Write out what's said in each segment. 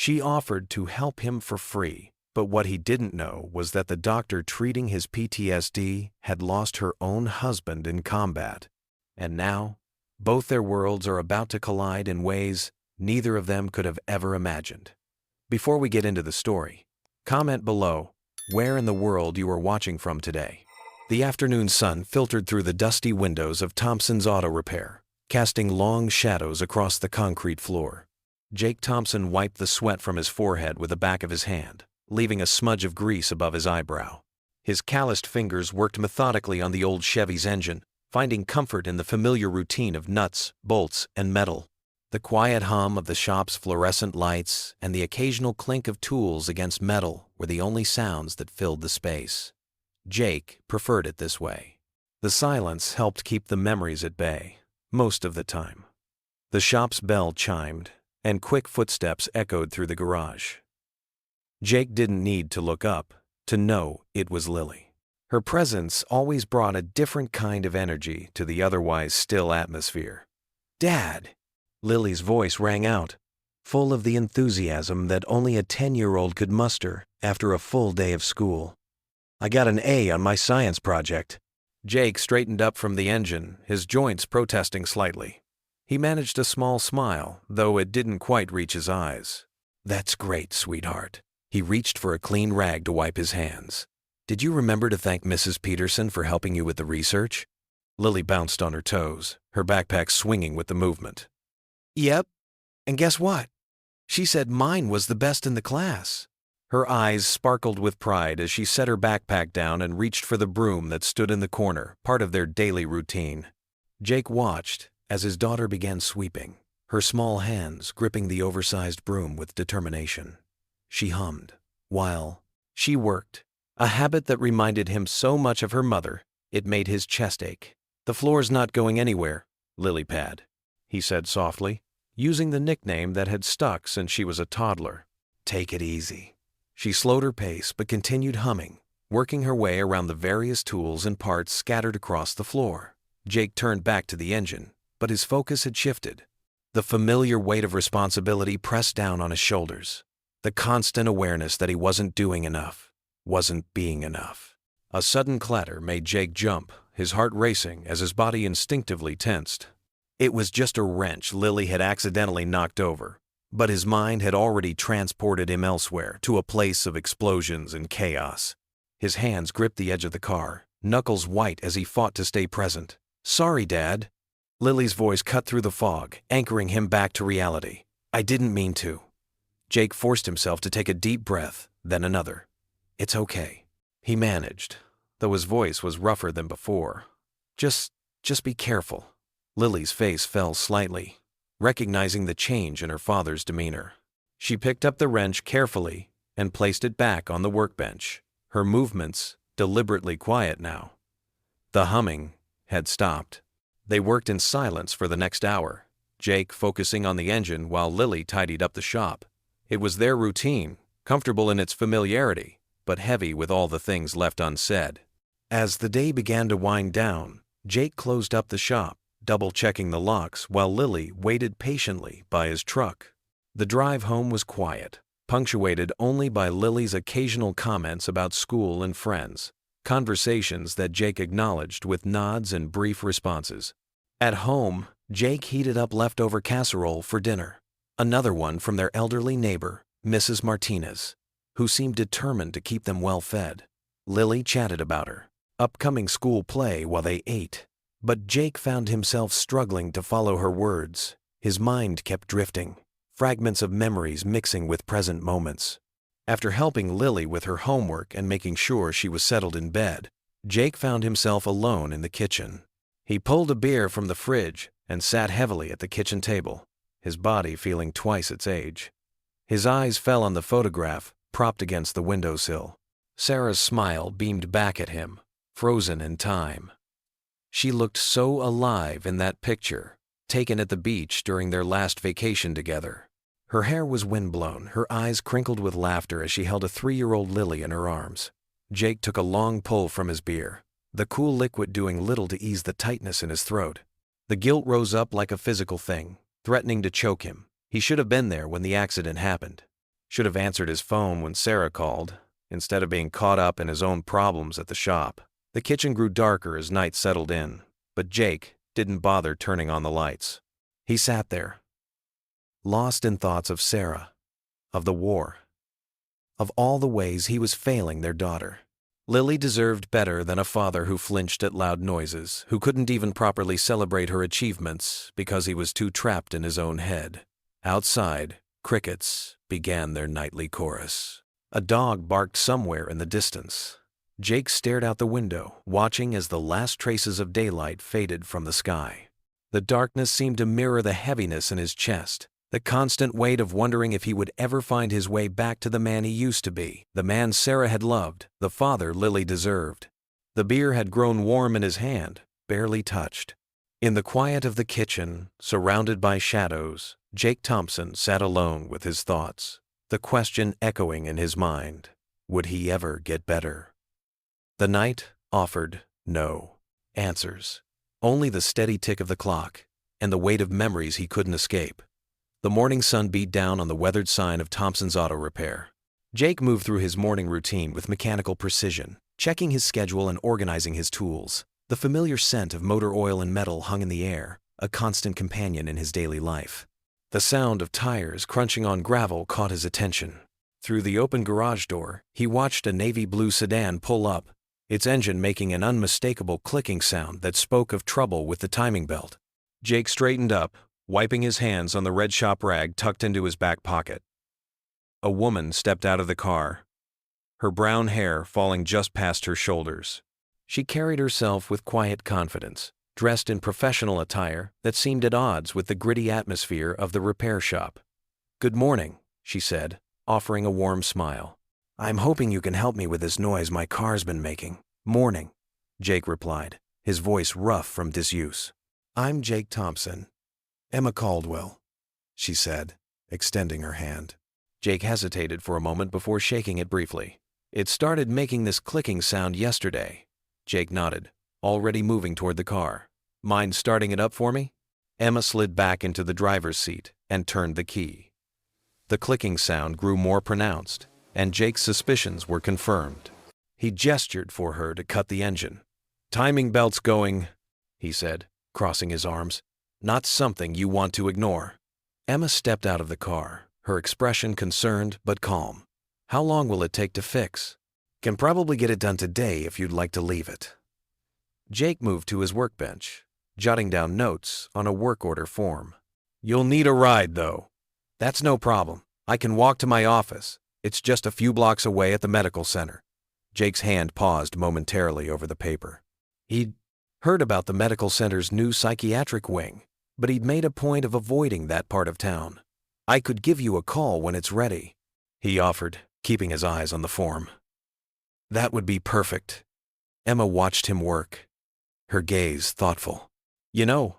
She offered to help him for free, but what he didn't know was that the doctor treating his PTSD had lost her own husband in combat. And now, both their worlds are about to collide in ways neither of them could have ever imagined. Before we get into the story, comment below where in the world you are watching from today. The afternoon sun filtered through the dusty windows of Thompson's Auto Repair, casting long shadows across the concrete floor. Jake Thompson wiped the sweat from his forehead with the back of his hand, leaving a smudge of grease above his eyebrow. His calloused fingers worked methodically on the old Chevy's engine, finding comfort in the familiar routine of nuts, bolts, and metal. The quiet hum of the shop's fluorescent lights and the occasional clink of tools against metal were the only sounds that filled the space. Jake preferred it this way. The silence helped keep the memories at bay, most of the time. The shop's bell chimed, and quick footsteps echoed through the garage. Jake didn't need to look up to know it was Lily. Her presence always brought a different kind of energy to the otherwise still atmosphere. "Dad!" Lily's voice rang out, full of the enthusiasm that only a 10-year-old could muster after a full day of school. "I got an A on my science project." Jake straightened up from the engine, his joints protesting slightly. He managed a small smile, though it didn't quite reach his eyes. "That's great, sweetheart." He reached for a clean rag to wipe his hands. "Did you remember to thank Mrs. Peterson for helping you with the research?" Lily bounced on her toes, her backpack swinging with the movement. "Yep. And guess what? She said mine was the best in the class." Her eyes sparkled with pride as she set her backpack down and reached for the broom that stood in the corner, part of their daily routine. Jake watched as his daughter began sweeping, her small hands gripping the oversized broom with determination. She hummed, while she worked, a habit that reminded him so much of her mother, it made his chest ache. "The floor's not going anywhere, Lily Pad," he said softly, using the nickname that had stuck since she was a toddler. "Take it easy." She slowed her pace but continued humming, working her way around the various tools and parts scattered across the floor. Jake turned back to the engine, but his focus had shifted. The familiar weight of responsibility pressed down on his shoulders. The constant awareness that he wasn't doing enough, wasn't being enough. A sudden clatter made Jake jump, his heart racing as his body instinctively tensed. It was just a wrench Lily had accidentally knocked over, but his mind had already transported him elsewhere, to a place of explosions and chaos. His hands gripped the edge of the car, knuckles white as he fought to stay present. "Sorry, Dad." Lily's voice cut through the fog, anchoring him back to reality. "I didn't mean to." Jake forced himself to take a deep breath, then another. "It's okay," he managed, though his voice was rougher than before. Just be careful." Lily's face fell slightly, recognizing the change in her father's demeanor. She picked up the wrench carefully and placed it back on the workbench, her movements deliberately quiet now. The humming had stopped. They worked in silence for the next hour, Jake focusing on the engine while Lily tidied up the shop. It was their routine, comfortable in its familiarity, but heavy with all the things left unsaid. As the day began to wind down, Jake closed up the shop, double-checking the locks while Lily waited patiently by his truck. The drive home was quiet, punctuated only by Lily's occasional comments about school and friends, conversations that Jake acknowledged with nods and brief responses. At home, Jake heated up leftover casserole for dinner, another one from their elderly neighbor, Mrs. Martinez, who seemed determined to keep them well fed. Lily chatted about her upcoming school play while they ate, but Jake found himself struggling to follow her words. His mind kept drifting, fragments of memories mixing with present moments. After helping Lily with her homework and making sure she was settled in bed, Jake found himself alone in the kitchen. He pulled a beer from the fridge and sat heavily at the kitchen table, his body feeling twice its age. His eyes fell on the photograph propped against the windowsill. Sarah's smile beamed back at him, frozen in time. She looked so alive in that picture, taken at the beach during their last vacation together. Her hair was windblown, her eyes crinkled with laughter as she held a 3-year-old Lily in her arms. Jake took a long pull from his beer, the cool liquid doing little to ease the tightness in his throat. The guilt rose up like a physical thing, threatening to choke him. He should have been there when the accident happened. Should have answered his phone when Sarah called, instead of being caught up in his own problems at the shop. The kitchen grew darker as night settled in, but Jake didn't bother turning on the lights. He sat there, lost in thoughts of Sarah, of the war, of all the ways he was failing their daughter. Lily deserved better than a father who flinched at loud noises, who couldn't even properly celebrate her achievements because he was too trapped in his own head. Outside, crickets began their nightly chorus. A dog barked somewhere in the distance. Jake stared out the window, watching as the last traces of daylight faded from the sky. The darkness seemed to mirror the heaviness in his chest, the constant weight of wondering if he would ever find his way back to the man he used to be, the man Sarah had loved, the father Lily deserved. The beer had grown warm in his hand, barely touched. In the quiet of the kitchen, surrounded by shadows, Jake Thompson sat alone with his thoughts, the question echoing in his mind, would he ever get better? The night offered no answers, only the steady tick of the clock and the weight of memories he couldn't escape. The morning sun beat down on the weathered sign of Thompson's Auto Repair. Jake moved through his morning routine with mechanical precision, checking his schedule and organizing his tools. The familiar scent of motor oil and metal hung in the air, a constant companion in his daily life. The sound of tires crunching on gravel caught his attention. Through the open garage door, he watched a navy blue sedan pull up, its engine making an unmistakable clicking sound that spoke of trouble with the timing belt. Jake straightened up, wiping his hands on the red shop rag tucked into his back pocket. A woman stepped out of the car, her brown hair falling just past her shoulders. She carried herself with quiet confidence, dressed in professional attire that seemed at odds with the gritty atmosphere of the repair shop. "Good morning," she said, offering a warm smile. "I'm hoping you can help me with this noise my car's been making." "Morning," Jake replied, his voice rough from disuse. "I'm Jake Thompson. Emma Caldwell," she said, extending her hand. Jake hesitated for a moment before shaking it briefly. "It started making this clicking sound yesterday." Jake nodded, already moving toward the car. "Mind starting it up for me?" Emma slid back into the driver's seat and turned the key. The clicking sound grew more pronounced, and Jake's suspicions were confirmed. He gestured for her to cut the engine. "Timing belt's going," he said, crossing his arms. "Not something you want to ignore." Emma stepped out of the car, her expression concerned but calm. "How long will it take to fix?" "Can probably get it done today if you'd like to leave it." Jake moved to his workbench, jotting down notes on a work order form. "You'll need a ride, though." "That's no problem. I can walk to my office. It's just a few blocks away at the medical center." Jake's hand paused momentarily over the paper. He'd heard about the medical center's new psychiatric wing, but he'd made a point of avoiding that part of town. "I could give you a call when it's ready," he offered, keeping his eyes on the form. "That would be perfect." Emma watched him work, her gaze thoughtful. "You know,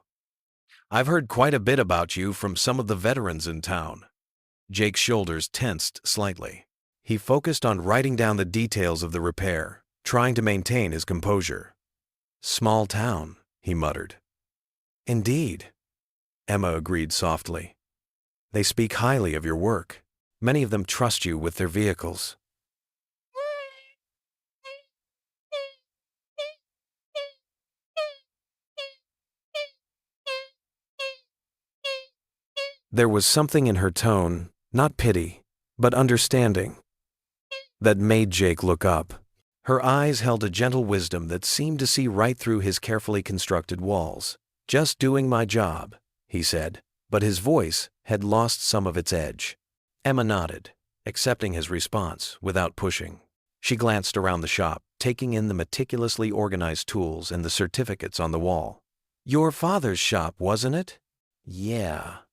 I've heard quite a bit about you from some of the veterans in town." Jake's shoulders tensed slightly. He focused on writing down the details of the repair, trying to maintain his composure. "Small town," he muttered. "Indeed," Emma agreed softly. "They speak highly of your work. Many of them trust you with their vehicles." There was something in her tone, not pity, but understanding, that made Jake look up. Her eyes held a gentle wisdom that seemed to see right through his carefully constructed walls. "Just doing my job," he said, but his voice had lost some of its edge. Emma nodded, accepting his response without pushing. She glanced around the shop, taking in the meticulously organized tools and the certificates on the wall. "Your father's shop, wasn't it?" "Yeah,"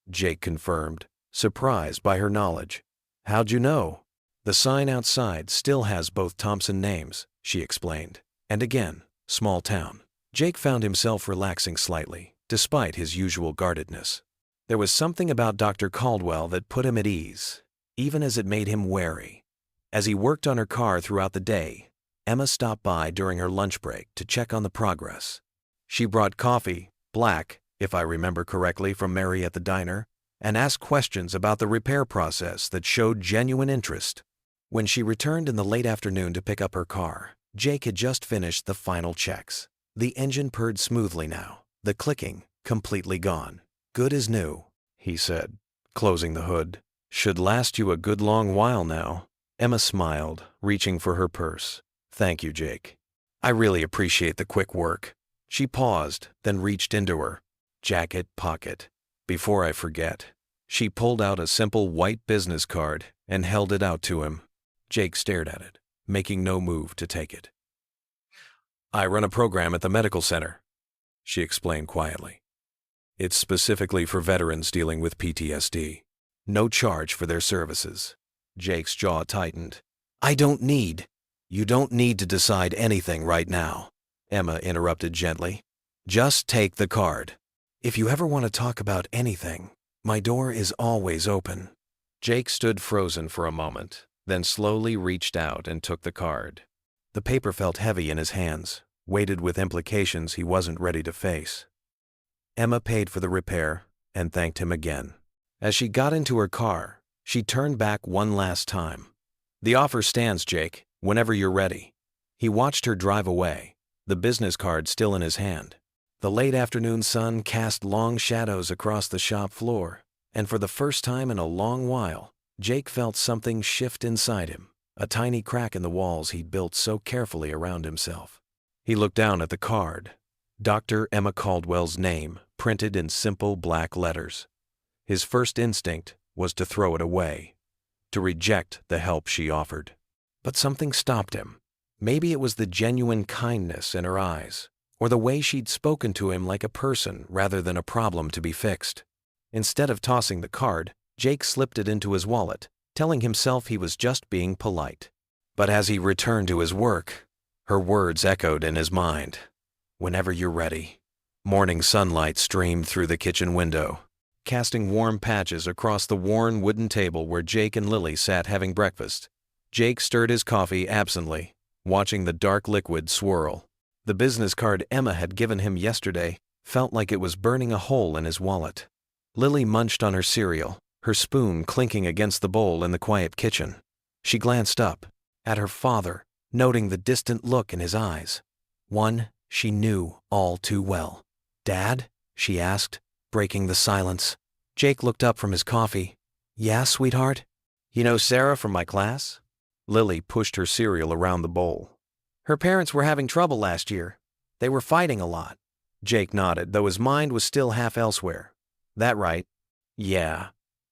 Jake confirmed, surprised by her knowledge. "How'd you know?" "The sign outside still has both Thompson names," she explained. And again, small town. Jake found himself relaxing slightly, despite his usual guardedness. There was something about Dr. Caldwell that put him at ease, even as it made him wary. As he worked on her car throughout the day, Emma stopped by during her lunch break to check on the progress. She brought coffee, black, if I remember correctly from Mary at the diner, and asked questions about the repair process that showed genuine interest. When she returned in the late afternoon to pick up her car, Jake had just finished the final checks. The engine purred smoothly now, the clicking completely gone. "Good as new," he said, closing the hood. "Should last you a good long while now." Emma smiled, reaching for her purse. "Thank you, Jake. I really appreciate the quick work." She paused, then reached into her jacket pocket. "Before I forget." She pulled out a simple white business card and held it out to him. Jake stared at it, making no move to take it. "I run a program at the medical center," she explained quietly. "It's specifically for veterans dealing with PTSD. No charge for their services." Jake's jaw tightened. You don't need to decide anything right now," Emma interrupted gently. "Just take the card. If you ever want to talk about anything, my door is always open." Jake stood frozen for a moment, then slowly reached out and took the card. The paper felt heavy in his hands, weighted with implications he wasn't ready to face. Emma paid for the repair and thanked him again. As she got into her car, she turned back one last time. "The offer stands, Jake, whenever you're ready." He watched her drive away, the business card still in his hand. The late afternoon sun cast long shadows across the shop floor, and for the first time in a long while, Jake felt something shift inside him, a tiny crack in the walls he'd built so carefully around himself. He looked down at the card, Dr. Emma Caldwell's name printed in simple black letters. His first instinct was to throw it away, to reject the help she offered. But something stopped him. Maybe it was the genuine kindness in her eyes, or the way she'd spoken to him like a person rather than a problem to be fixed. Instead of tossing the card, Jake slipped it into his wallet, telling himself he was just being polite. But as he returned to his work, her words echoed in his mind. "Whenever you're ready." Morning sunlight streamed through the kitchen window, casting warm patches across the worn wooden table where Jake and Lily sat having breakfast. Jake stirred his coffee absently, watching the dark liquid swirl. The business card Emma had given him yesterday felt like it was burning a hole in his wallet. Lily munched on her cereal, her spoon clinking against the bowl in the quiet kitchen. She glanced up at her father, noting the distant look in his eyes. One she knew all too well. "Dad?" she asked, breaking the silence. Jake looked up from his coffee. "Yeah, sweetheart?" "You know Sarah from my class?" Lily pushed her cereal around the bowl. "Her parents were having trouble last year. They were fighting a lot." Jake nodded, though his mind was still half elsewhere. "That right?" "Yeah."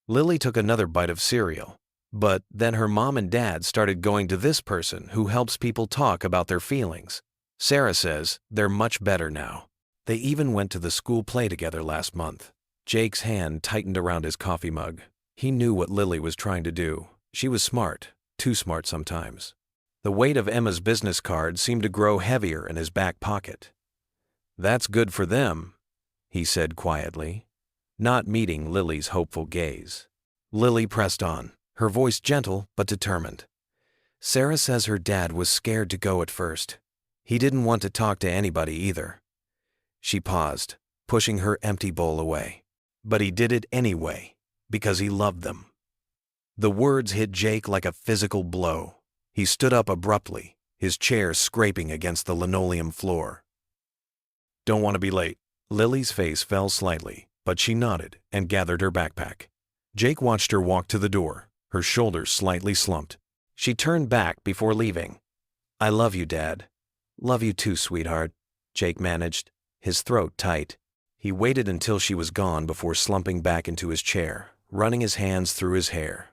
Lily took another bite of cereal. But then her mom and dad started going to this person who helps people talk about their feelings. Sarah says they're much better now. They even went to the school play together last month. Jake's hand tightened around his coffee mug. He knew what Lily was trying to do. She was smart, too smart sometimes. The weight of Emma's business card seemed to grow heavier in his back pocket. "That's good for them," he said quietly, not meeting Lily's hopeful gaze. Lily pressed on, her voice gentle but determined. "Sarah says her dad was scared to go at first. He didn't want to talk to anybody either." She paused, pushing her empty bowl away. "But he did it anyway, because he loved them." The words hit Jake like a physical blow. He stood up abruptly, his chair scraping against the linoleum floor. "Don't want to be late." Lily's face fell slightly, but she nodded and gathered her backpack. Jake watched her walk to the door, her shoulders slightly slumped. She turned back before leaving. "I love you, Dad." "Love you too, sweetheart," Jake managed, his throat tight. He waited until she was gone before slumping back into his chair, running his hands through his hair.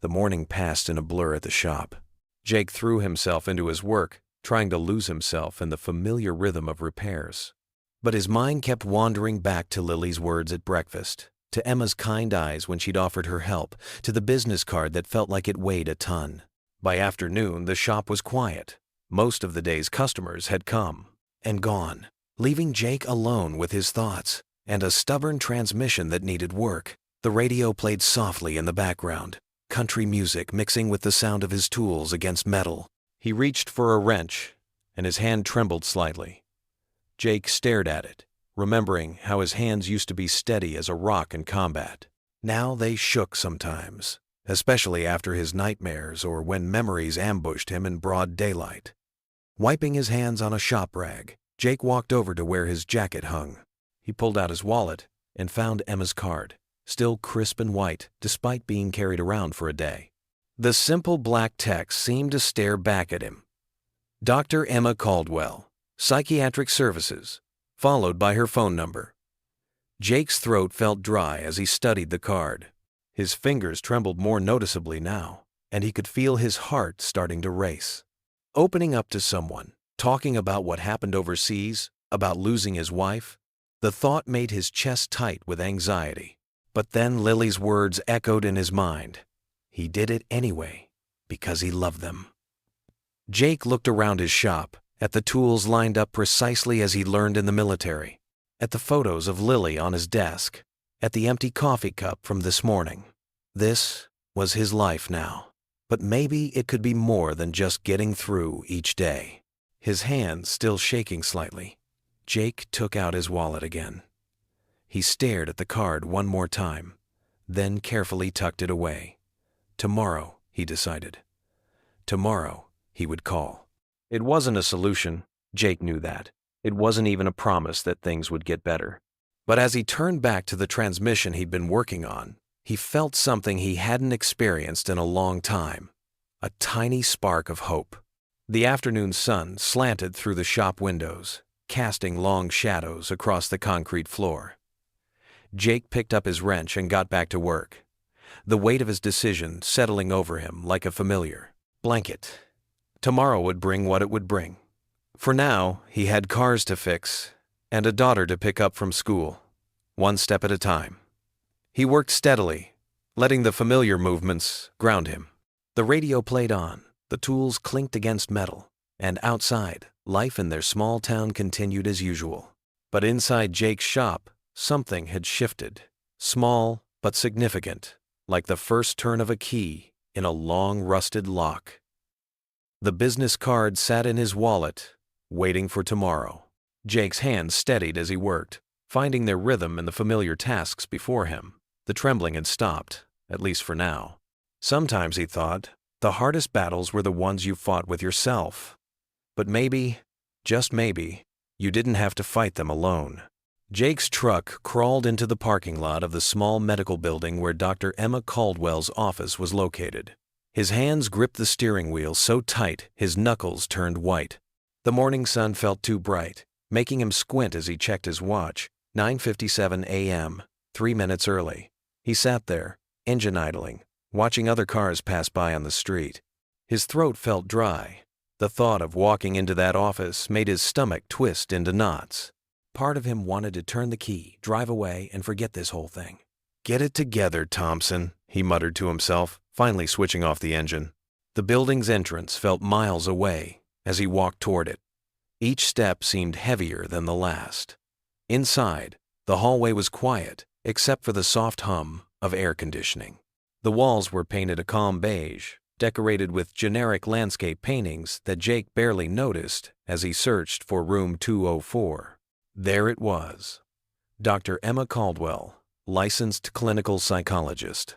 The morning passed in a blur at the shop. Jake threw himself into his work, trying to lose himself in the familiar rhythm of repairs. But his mind kept wandering back to Lily's words at breakfast, to Emma's kind eyes when she'd offered her help, to the business card that felt like it weighed a ton. By afternoon, the shop was quiet. Most of the day's customers had come and gone, leaving Jake alone with his thoughts and a stubborn transmission that needed work. The radio played softly in the background, country music mixing with the sound of his tools against metal. He reached for a wrench, and his hand trembled slightly. Jake stared at it, remembering how his hands used to be steady as a rock in combat. Now they shook sometimes, especially after his nightmares or when memories ambushed him in broad daylight. Wiping his hands on a shop rag, Jake walked over to where his jacket hung. He pulled out his wallet and found Emma's card, still crisp and white despite being carried around for a day. The simple black text seemed to stare back at him. Dr. Emma Caldwell, Psychiatric Services, followed by her phone number. Jake's throat felt dry as he studied the card. His fingers trembled more noticeably now, and he could feel his heart starting to race. Opening up to someone, talking about what happened overseas, about losing his wife, the thought made his chest tight with anxiety. But then Lily's words echoed in his mind. He did it anyway, because he loved them. Jake looked around his shop, at the tools lined up precisely as he learned in the military, at the photos of Lily on his desk, at the empty coffee cup from this morning. This was his life now. But maybe it could be more than just getting through each day. His hands still shaking slightly, Jake took out his wallet again. He stared at the card one more time, then carefully tucked it away. Tomorrow, he decided. Tomorrow, he would call. It wasn't a solution, Jake knew that. It wasn't even a promise that things would get better. But as he turned back to the transmission he'd been working on, he felt something he hadn't experienced in a long time, a tiny spark of hope. The afternoon sun slanted through the shop windows, casting long shadows across the concrete floor. Jake picked up his wrench and got back to work, the weight of his decision settling over him like a familiar blanket. Tomorrow would bring what it would bring. For now, he had cars to fix and a daughter to pick up from school, one step at a time. He worked steadily, letting the familiar movements ground him. The radio played on, the tools clinked against metal, and outside, life in their small town continued as usual. But inside Jake's shop, something had shifted, small but significant, like the first turn of a key in a long rusted lock. The business card sat in his wallet, waiting for tomorrow. Jake's hands steadied as he worked, finding their rhythm in the familiar tasks before him. The trembling had stopped, at least for now. Sometimes, he thought, the hardest battles were the ones you fought with yourself. But maybe, just maybe, you didn't have to fight them alone. Jake's truck crawled into the parking lot of the small medical building where Dr. Emma Caldwell's office was located. His hands gripped the steering wheel so tight his knuckles turned white. The morning sun felt too bright, making him squint as he checked his watch. 9:57 a.m., 3 minutes early. He sat there, engine idling, watching other cars pass by on the street. His throat felt dry. The thought of walking into that office made his stomach twist into knots. Part of him wanted to turn the key, drive away, and forget this whole thing. "Get it together, Thompson," he muttered to himself, finally switching off the engine. The building's entrance felt miles away as he walked toward it. Each step seemed heavier than the last. Inside, the hallway was quiet, except for the soft hum of air conditioning. The walls were painted a calm beige, decorated with generic landscape paintings that Jake barely noticed as he searched for room 204. There it was. Dr. Emma Caldwell, licensed clinical psychologist.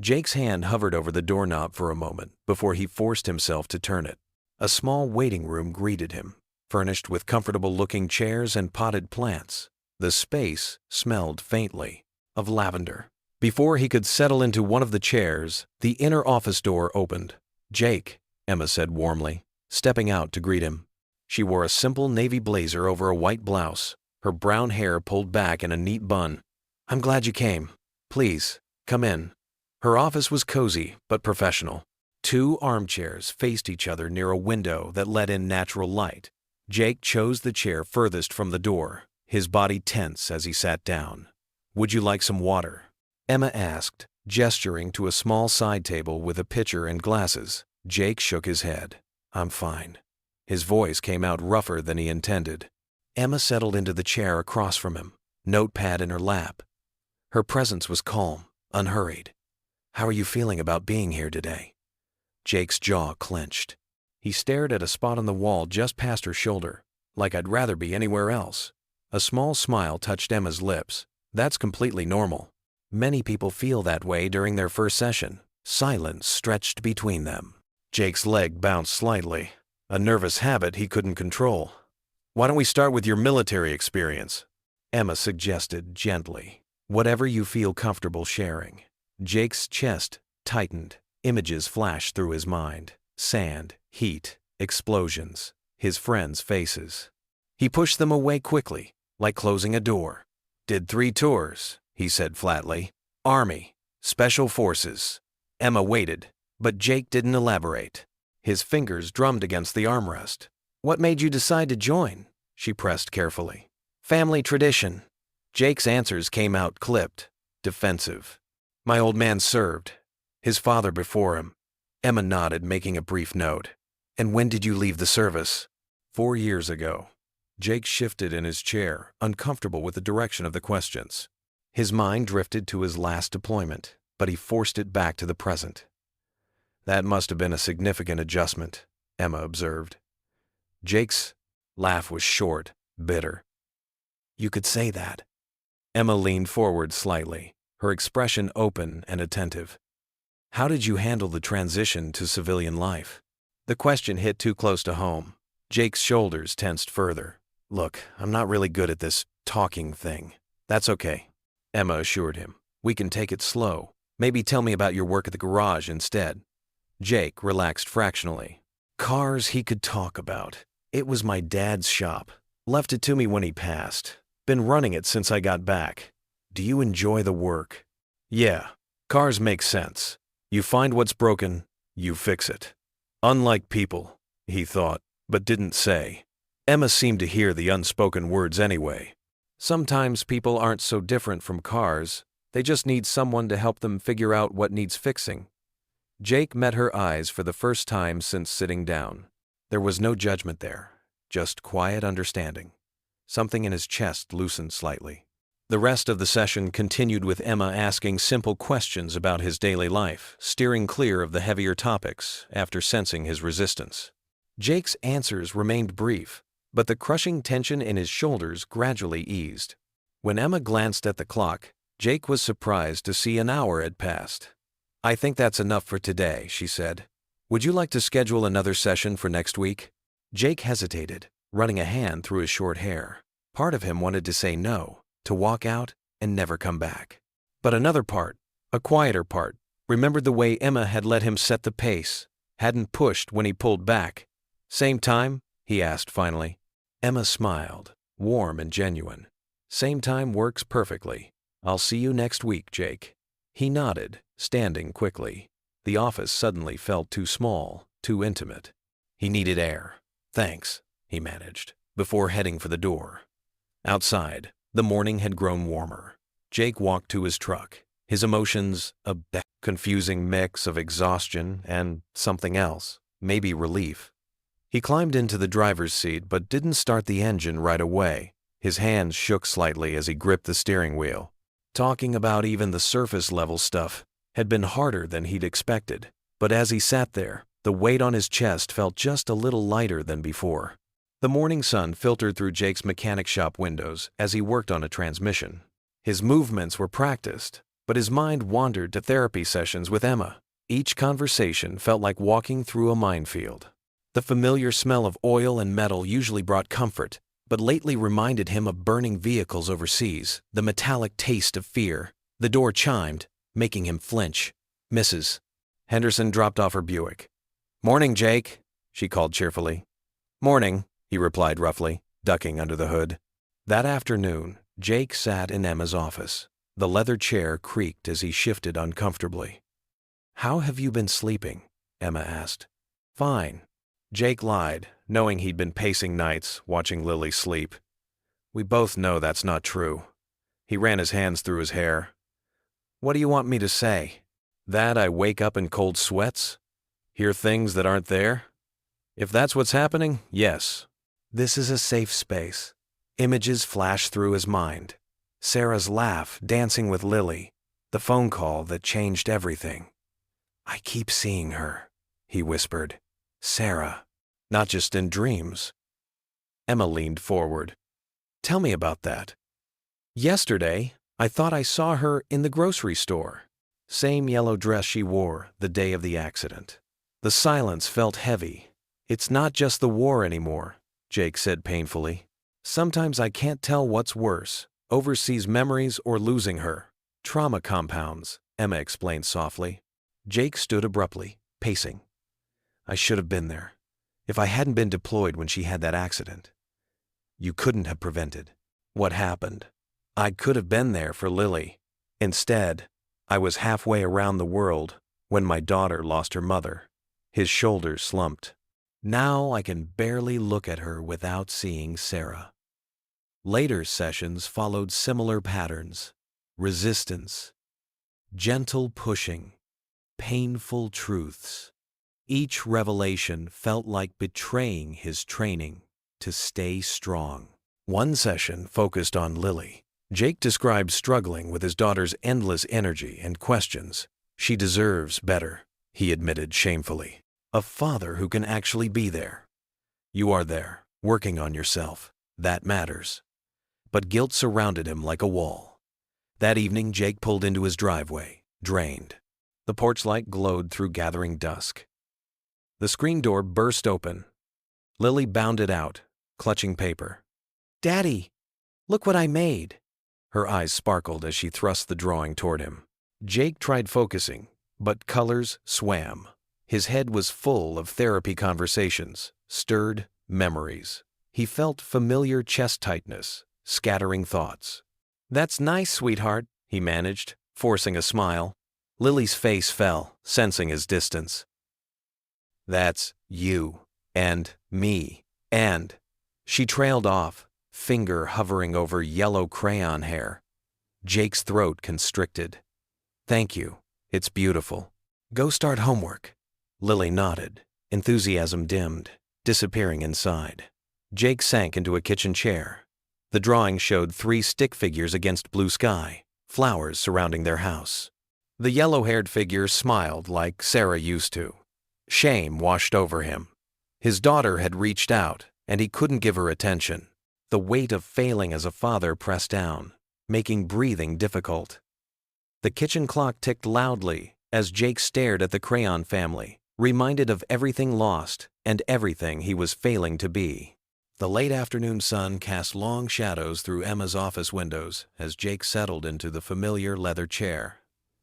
Jake's hand hovered over the doorknob for a moment before he forced himself to turn it. A small waiting room greeted him, furnished with comfortable-looking chairs and potted plants. The space smelled faintly of lavender. Before he could settle into one of the chairs, the inner office door opened. "Jake," Emma said warmly, stepping out to greet him. She wore a simple navy blazer over a white blouse, her brown hair pulled back in a neat bun. "I'm glad you came. Please, come in." Her office was cozy but professional. 2 armchairs faced each other near a window that let in natural light. Jake chose the chair furthest from the door, his body tense as he sat down. "Would you like some water?" Emma asked, gesturing to a small side table with a pitcher and glasses. Jake shook his head. "I'm fine." His voice came out rougher than he intended. Emma settled into the chair across from him, notepad in her lap. Her presence was calm, unhurried. "How are you feeling about being here today?" Jake's jaw clenched. He stared at a spot on the wall just past her shoulder, like I'd rather be anywhere else. A small smile touched Emma's lips. "That's completely normal." Many people feel that way during their first session. Silence stretched between them. Jake's leg bounced slightly, a nervous habit he couldn't control. "Why don't we start with your military experience?" Emma suggested gently. "Whatever you feel comfortable sharing." Jake's chest tightened. Images flashed through his mind. Sand, heat, explosions, his friends' faces. He pushed them away quickly, like closing a door. "Did 3 tours," he said flatly. "Army, Special Forces." Emma waited, but Jake didn't elaborate. His fingers drummed against the armrest. "What made you decide to join?" she pressed carefully. "Family tradition." Jake's answers came out clipped, defensive. "My old man served. His father before him." Emma nodded, making a brief note. "And when did you leave the service?" 4 years ago." Jake shifted in his chair, uncomfortable with the direction of the questions. His mind drifted to his last deployment, but he forced it back to the present. "That must have been a significant adjustment," Emma observed. Jake's laugh was short, bitter. "You could say that." Emma leaned forward slightly, her expression open and attentive. "How did you handle the transition to civilian life?" The question hit too close to home. Jake's shoulders tensed further. "Look, I'm not really good at this talking thing." "That's okay," Emma assured him. "We can take it slow. Maybe tell me about your work at the garage instead." Jake relaxed fractionally. Cars he could talk about. "It was my dad's shop. Left it to me when he passed. Been running it since I got back." "Do you enjoy the work?" "Yeah. Cars make sense. You find what's broken, you fix it." Unlike people, he thought, but didn't say. Emma seemed to hear the unspoken words anyway. Sometimes people aren't so different from cars. They just need someone to help them figure out what needs fixing. Jake met her eyes for the first time since sitting down. There was no judgment there, just quiet understanding. Something in his chest loosened slightly. The rest of the session continued with Emma asking simple questions about his daily life, steering clear of the heavier topics after sensing his resistance. Jake's answers remained brief, but the crushing tension in his shoulders gradually eased. When Emma glanced at the clock, Jake was surprised to see an hour had passed. "I think that's enough for today," she said. "Would you like to schedule another session for next week?" Jake hesitated, running a hand through his short hair. Part of him wanted to say no, to walk out and never come back. But another part, a quieter part, remembered the way Emma had let him set the pace, hadn't pushed when he pulled back. "Same time?" he asked finally. Emma smiled, warm and genuine. "Same time works perfectly. I'll see you next week, Jake." He nodded, standing quickly. The office suddenly felt too small, too intimate. He needed air. "Thanks," he managed, before heading for the door. Outside, the morning had grown warmer. Jake walked to his truck, his emotions a confusing mix of exhaustion and something else, maybe relief. He climbed into the driver's seat but didn't start the engine right away. His hands shook slightly as he gripped the steering wheel. Talking about even the surface-level stuff had been harder than he'd expected, but as he sat there, the weight on his chest felt just a little lighter than before. The morning sun filtered through Jake's mechanic shop windows as he worked on a transmission. His movements were practiced, but his mind wandered to therapy sessions with Emma. Each conversation felt like walking through a minefield. The familiar smell of oil and metal usually brought comfort, but lately reminded him of burning vehicles overseas, the metallic taste of fear. The door chimed, making him flinch. "Mrs. Henderson dropped off her Buick." "Morning, Jake," she called cheerfully. "Morning," he replied roughly, ducking under the hood. That afternoon, Jake sat in Emma's office. The leather chair creaked as he shifted uncomfortably. "How have you been sleeping?" Emma asked. "Fine." Jake lied, knowing he'd been pacing nights, watching Lily sleep. "We both know that's not true." He ran his hands through his hair. "What do you want me to say? That I wake up in cold sweats? Hear things that aren't there? If that's what's happening, yes." This is a safe space. Images flashed through his mind. Sarah's laugh, dancing with Lily. The phone call that changed everything. "I keep seeing her," he whispered. "Sarah. Not just in dreams." Emma leaned forward. "Tell me about that." "Yesterday, I thought I saw her in the grocery store. Same yellow dress she wore the day of the accident. The silence felt heavy. It's not just the war anymore, Jake said painfully. Sometimes I can't tell what's worse, overseas memories or losing her. Trauma compounds, Emma explained softly. Jake stood abruptly, pacing. I should have been there. If I hadn't been deployed when she had that accident. You couldn't have prevented what happened. I could have been there for Lily. Instead, I was halfway around the world when my daughter lost her mother. His shoulders slumped. Now I can barely look at her without seeing Sarah. Later sessions followed similar patterns. Resistance, gentle pushing, painful truths. Each revelation felt like betraying his training to stay strong. One session focused on Lily. Jake described struggling with his daughter's endless energy and questions. She deserves better, he admitted shamefully. A father who can actually be there. You are there, working on yourself. That matters. But guilt surrounded him like a wall. That evening, Jake pulled into his driveway, drained. The porch light glowed through gathering dusk. The screen door burst open. Lily bounded out, clutching paper. Daddy, look what I made. Her eyes sparkled as she thrust the drawing toward him. Jake tried focusing, but colors swam. His head was full of therapy conversations, stirred memories. He felt familiar chest tightness, scattering thoughts. That's nice, sweetheart, he managed, forcing a smile. Lily's face fell, sensing his distance. That's you, and me, and... She trailed off, finger hovering over yellow crayon hair. Jake's throat constricted. Thank you, it's beautiful. Go start homework. Lily nodded, enthusiasm dimmed, disappearing inside. Jake sank into a kitchen chair. The drawing showed 3 stick figures against blue sky, flowers surrounding their house. The yellow-haired figure smiled like Sarah used to. Shame washed over him. His daughter had reached out, and he couldn't give her attention. The weight of failing as a father pressed down, making breathing difficult. The kitchen clock ticked loudly as Jake stared at the crayon family, reminded of everything lost and everything he was failing to be. The late afternoon sun cast long shadows through Emma's office windows as Jake settled into the familiar leather chair.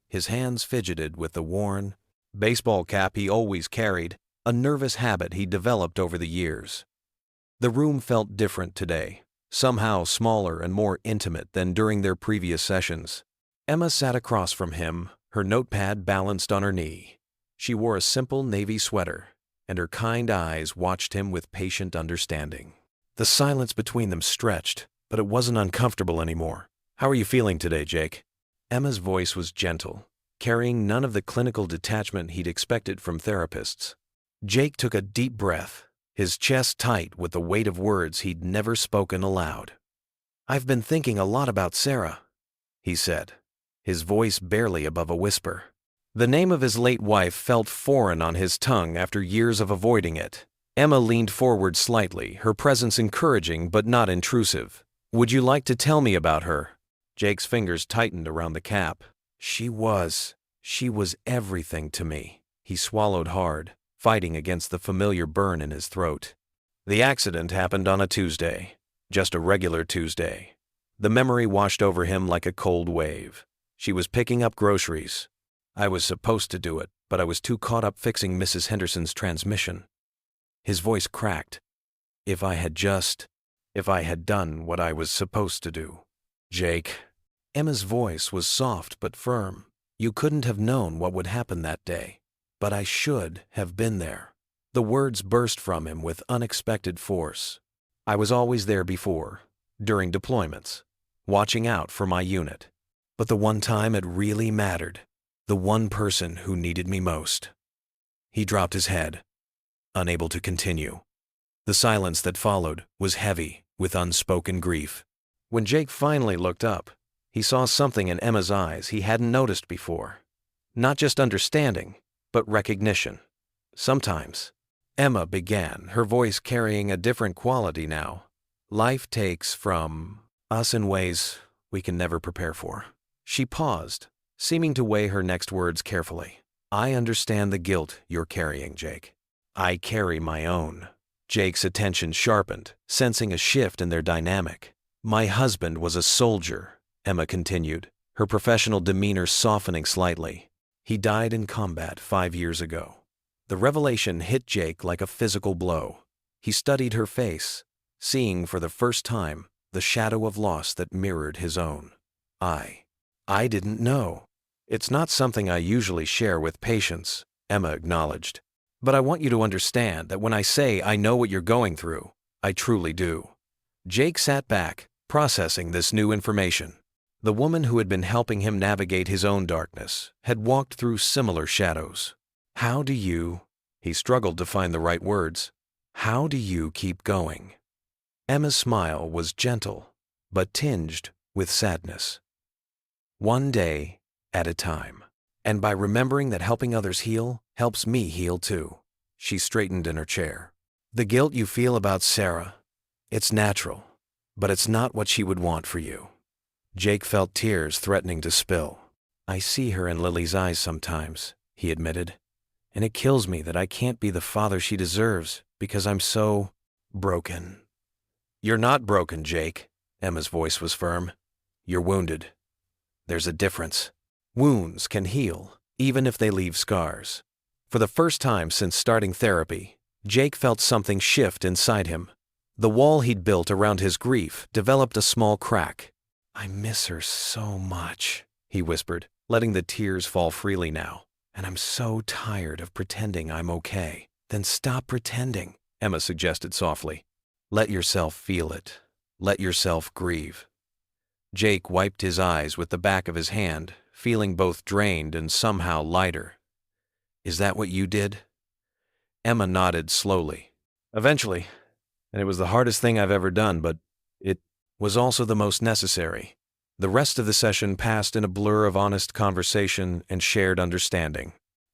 His hands fidgeted with the worn baseball cap he always carried, a nervous habit he developed over the years. The room felt different today, somehow smaller and more intimate than during their previous sessions. Emma sat across from him, her notepad balanced on her knee. She wore a simple navy sweater, and her kind eyes watched him with patient understanding. The silence between them stretched, but it wasn't uncomfortable anymore. How are you feeling today, Jake? Emma's voice was gentle, carrying none of the clinical detachment he'd expected from therapists. Jake took a deep breath, his chest tight with the weight of words he'd never spoken aloud. I've been thinking a lot about Sarah, he said, his voice barely above a whisper. The name of his late wife felt foreign on his tongue after years of avoiding it. Emma leaned forward slightly, her presence encouraging but not intrusive. Would you like to tell me about her? Jake's fingers tightened around the cap. She was everything to me. He swallowed hard, fighting against the familiar burn in his throat. The accident happened on a Tuesday, just a regular Tuesday. The memory washed over him like a cold wave. She was picking up groceries. I was supposed to do it, but I was too caught up fixing Mrs. Henderson's transmission. His voice cracked. If I had done what I was supposed to do. Jake. Emma's voice was soft but firm. You couldn't have known what would happen that day, but I should have been there. The words burst from him with unexpected force. I was always there before, during deployments, watching out for my unit. But the one time it really mattered, the one person who needed me most. He dropped his head, unable to continue. The silence that followed was heavy with unspoken grief. When Jake finally looked up, he saw something in Emma's eyes he hadn't noticed before. Not just understanding, but recognition. Sometimes, Emma began, her voice carrying a different quality now. Life takes from us in ways we can never prepare for. She paused, seeming to weigh her next words carefully. I understand the guilt you're carrying, Jake. I carry my own. Jake's attention sharpened, sensing a shift in their dynamic. My husband was a soldier, Emma continued, her professional demeanor softening slightly. He died in combat 5 years ago. The revelation hit Jake like a physical blow. He studied her face, seeing for the first time the shadow of loss that mirrored his own. I didn't know. It's not something I usually share with patients, Emma acknowledged. But I want you to understand that when I say I know what you're going through, I truly do. Jake sat back, processing this new information. The woman who had been helping him navigate his own darkness had walked through similar shadows. How do you, he struggled to find the right words, how do you keep going? Emma's smile was gentle, but tinged with sadness. One day at a time. And by remembering that helping others heal helps me heal too. She straightened in her chair. The guilt you feel about Sarah, it's natural, but it's not what she would want for you. Jake felt tears threatening to spill. I see her in Lily's eyes sometimes, he admitted, and it kills me that I can't be the father she deserves because I'm so broken. You're not broken, Jake. Emma's voice was firm. You're wounded. There's a difference. Wounds can heal, even if they leave scars. For the first time since starting therapy, Jake felt something shift inside him. The wall he'd built around his grief developed a small crack. I miss her so much, he whispered, letting the tears fall freely now. And I'm so tired of pretending I'm okay. Then stop pretending, Emma suggested softly. Let yourself feel it. Let yourself grieve. Jake wiped his eyes with the back of his hand, feeling both drained and somehow lighter. Is that what you did? Emma nodded slowly. Eventually, and it was the hardest thing I've ever done, but it was also the most necessary. The rest of the session passed in a blur of honest conversation and shared understanding.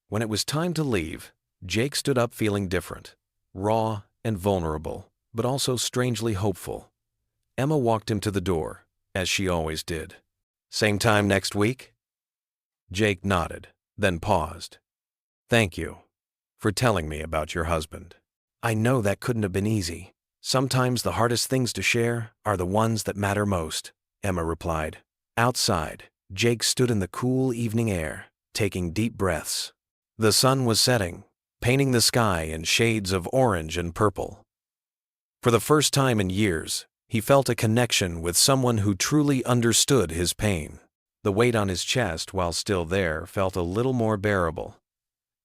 When it was time to leave, Jake stood up feeling different, raw and vulnerable, but also strangely hopeful. Emma walked him to the door, as she always did. Same time next week? Jake nodded, then paused. Thank you for telling me about your husband. I know that couldn't have been easy. Sometimes the hardest things to share are the ones that matter most, Emma replied. Outside, Jake stood in the cool evening air, taking deep breaths. The sun was setting, painting the sky in shades of orange and purple. For the first time in years, he felt a connection with someone who truly understood his pain. The weight on his chest, while still there, felt a little more bearable.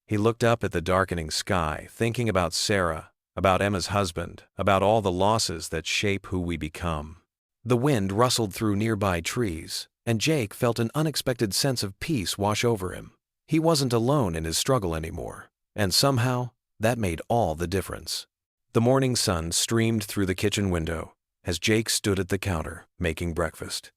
He looked up at the darkening sky, thinking about Sarah, about Emma's husband, about all the losses that shape who we become. The wind rustled through nearby trees, and Jake felt an unexpected sense of peace wash over him. He wasn't alone in his struggle anymore, and somehow that made all the difference. The morning sun streamed through the kitchen window as Jake stood at the counter making breakfast.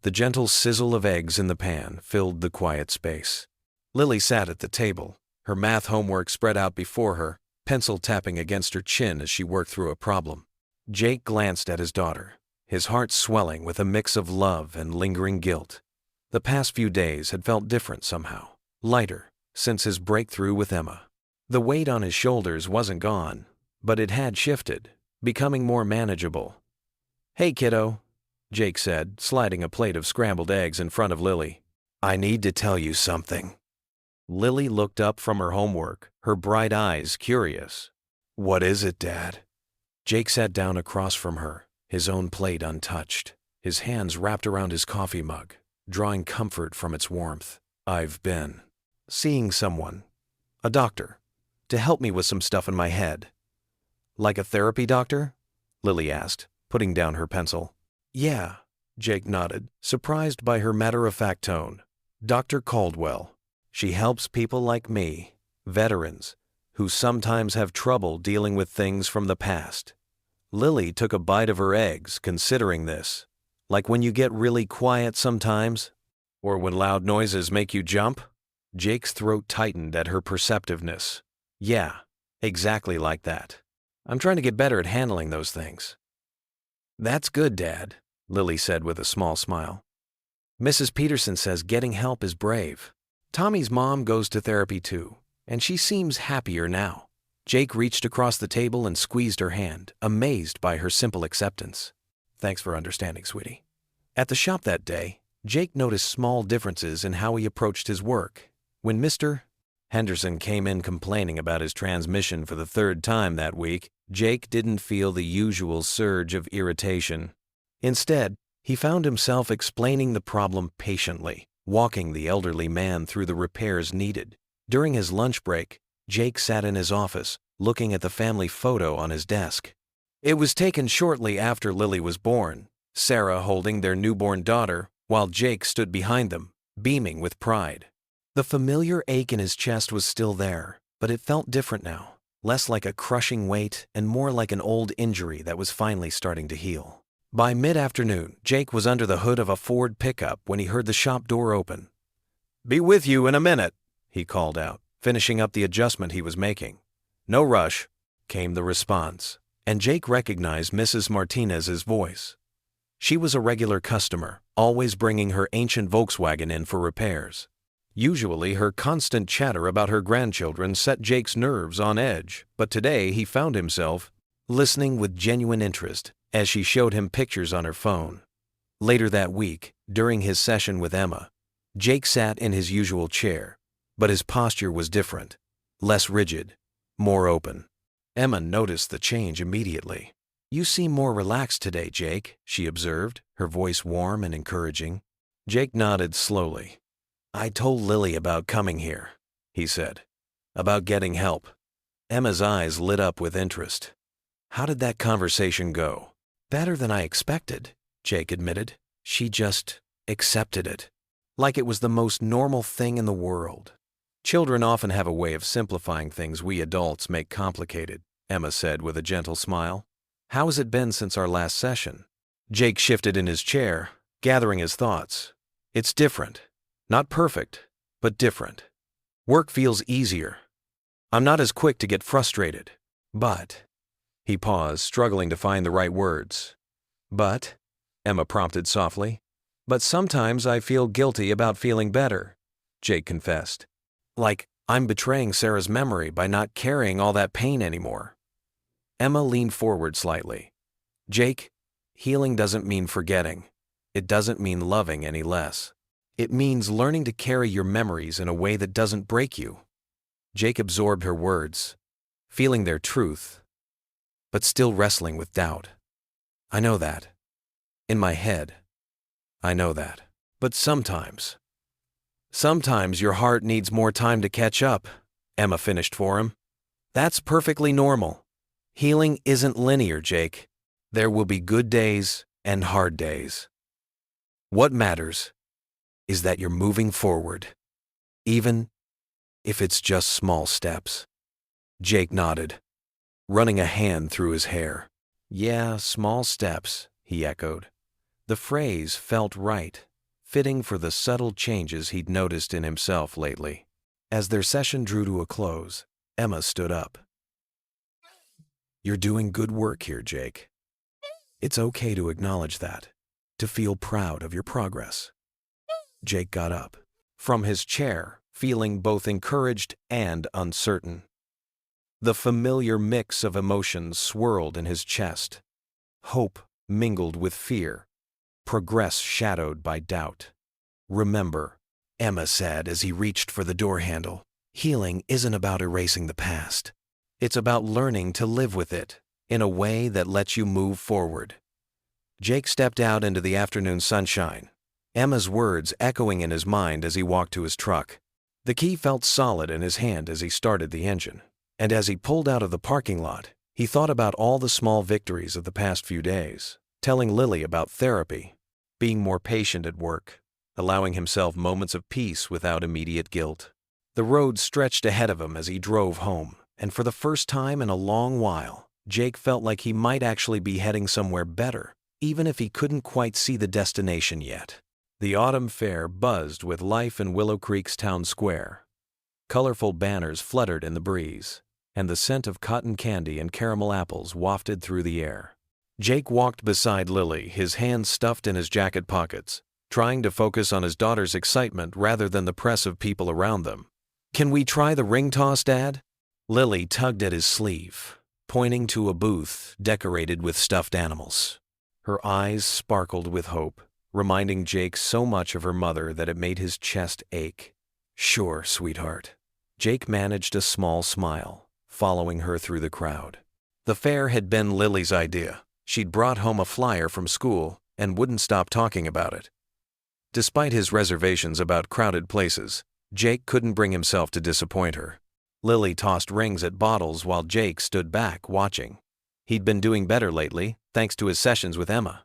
The gentle sizzle of eggs in the pan filled the quiet space. Lily sat at the table, her math homework spread out before her, pencil tapping against her chin as she worked through a problem. Jake glanced at his daughter, his heart swelling with a mix of love and lingering guilt. The past few days had felt different somehow, lighter, since his breakthrough with Emma. The weight on his shoulders wasn't gone, but it had shifted, becoming more manageable. Hey, kiddo, Jake said, sliding a plate of scrambled eggs in front of Lily. I need to tell you something. Lily looked up from her homework, her bright eyes curious. What is it, Dad? Jake sat down across from her, his own plate untouched, his hands wrapped around his coffee mug, drawing comfort from its warmth. I've been seeing someone, a doctor, to help me with some stuff in my head. Like a therapy doctor? Lily asked, putting down her pencil. Yeah, Jake nodded, surprised by her matter-of-fact tone. Dr. Caldwell. She helps people like me, veterans, who sometimes have trouble dealing with things from the past. Lily took a bite of her eggs, considering this. Like when you get really quiet sometimes, or when loud noises make you jump? Jake's throat tightened at her perceptiveness. Yeah, exactly like that. I'm trying to get better at handling those things. That's good, Dad. Lily said with a small smile. Mrs. Peterson says getting help is brave. Tommy's mom goes to therapy too, and she seems happier now. Jake reached across the table and squeezed her hand, amazed by her simple acceptance. Thanks for understanding, sweetie. At the shop that day, Jake noticed small differences in how he approached his work. When Mr. Henderson came in complaining about his transmission for the third time that week, Jake didn't feel the usual surge of irritation. Instead, he found himself explaining the problem patiently, walking the elderly man through the repairs needed. During his lunch break, Jake sat in his office, looking at the family photo on his desk. It was taken shortly after Lily was born, Sarah holding their newborn daughter, while Jake stood behind them, beaming with pride. The familiar ache in his chest was still there, but it felt different now, less like a crushing weight and more like an old injury that was finally starting to heal. By mid-afternoon, Jake was under the hood of a Ford pickup when he heard the shop door open. "Be with you in a minute," he called out, finishing up the adjustment he was making. "No rush," came the response, and Jake recognized Mrs. Martinez's voice. She was a regular customer, always bringing her ancient Volkswagen in for repairs. Usually, her constant chatter about her grandchildren set Jake's nerves on edge, but today he found himself listening with genuine interest as she showed him pictures on her phone. Later that week, during his session with Emma, Jake sat in his usual chair, but his posture was different, less rigid, more open. Emma noticed the change immediately. "You seem more relaxed today, Jake," she observed, her voice warm and encouraging. Jake nodded slowly. "I told Lily about coming here," he said, "about getting help." Emma's eyes lit up with interest. "How did that conversation go?" "Better than I expected," Jake admitted. "She just accepted it, like it was the most normal thing in the world." "Children often have a way of simplifying things we adults make complicated," Emma said with a gentle smile. "How has it been since our last session?" Jake shifted in his chair, gathering his thoughts. "It's different. Not perfect, but different. Work feels easier. I'm not as quick to get frustrated. But—" He paused, struggling to find the right words. "But," Emma prompted softly. "But sometimes I feel guilty about feeling better," Jake confessed. "Like I'm betraying Sarah's memory by not carrying all that pain anymore." Emma leaned forward slightly. "Jake, healing doesn't mean forgetting. It doesn't mean loving any less. It means learning to carry your memories in a way that doesn't break you." Jake absorbed her words, feeling their truth, but still wrestling with doubt. "I know that. In my head, I know that. But sometimes your heart needs more time to catch up," Emma finished for him. "That's perfectly normal. Healing isn't linear, Jake. There will be good days and hard days. What matters is that you're moving forward, even if it's just small steps." Jake nodded, running a hand through his hair. "Yeah, small steps," he echoed. The phrase felt right, fitting for the subtle changes he'd noticed in himself lately. As their session drew to a close, Emma stood up. "You're doing good work here, Jake. It's okay to acknowledge that, to feel proud of your progress." Jake got up from his chair, feeling both encouraged and uncertain. The familiar mix of emotions swirled in his chest. Hope mingled with fear, progress shadowed by doubt. "Remember," Emma said as he reached for the door handle, "healing isn't about erasing the past. It's about learning to live with it in a way that lets you move forward." Jake stepped out into the afternoon sunshine, Emma's words echoing in his mind as he walked to his truck. The key felt solid in his hand as he started the engine, and as he pulled out of the parking lot, he thought about all the small victories of the past few days, telling Lily about therapy, being more patient at work, allowing himself moments of peace without immediate guilt. The road stretched ahead of him as he drove home, and for the first time in a long while, Jake felt like he might actually be heading somewhere better, even if he couldn't quite see the destination yet. The autumn fair buzzed with life in Willow Creek's town square. Colorful banners fluttered in the breeze, and the scent of cotton candy and caramel apples wafted through the air. Jake walked beside Lily, his hands stuffed in his jacket pockets, trying to focus on his daughter's excitement rather than the press of people around them. "Can we try the ring toss, Dad?" Lily tugged at his sleeve, pointing to a booth decorated with stuffed animals. Her eyes sparkled with hope, reminding Jake so much of her mother that it made his chest ache. "Sure, sweetheart." Jake managed a small smile, following her through the crowd. The fair had been Lily's idea. She'd brought home a flyer from school and wouldn't stop talking about it. Despite his reservations about crowded places, Jake couldn't bring himself to disappoint her. Lily tossed rings at bottles while Jake stood back watching. He'd been doing better lately, thanks to his sessions with Emma.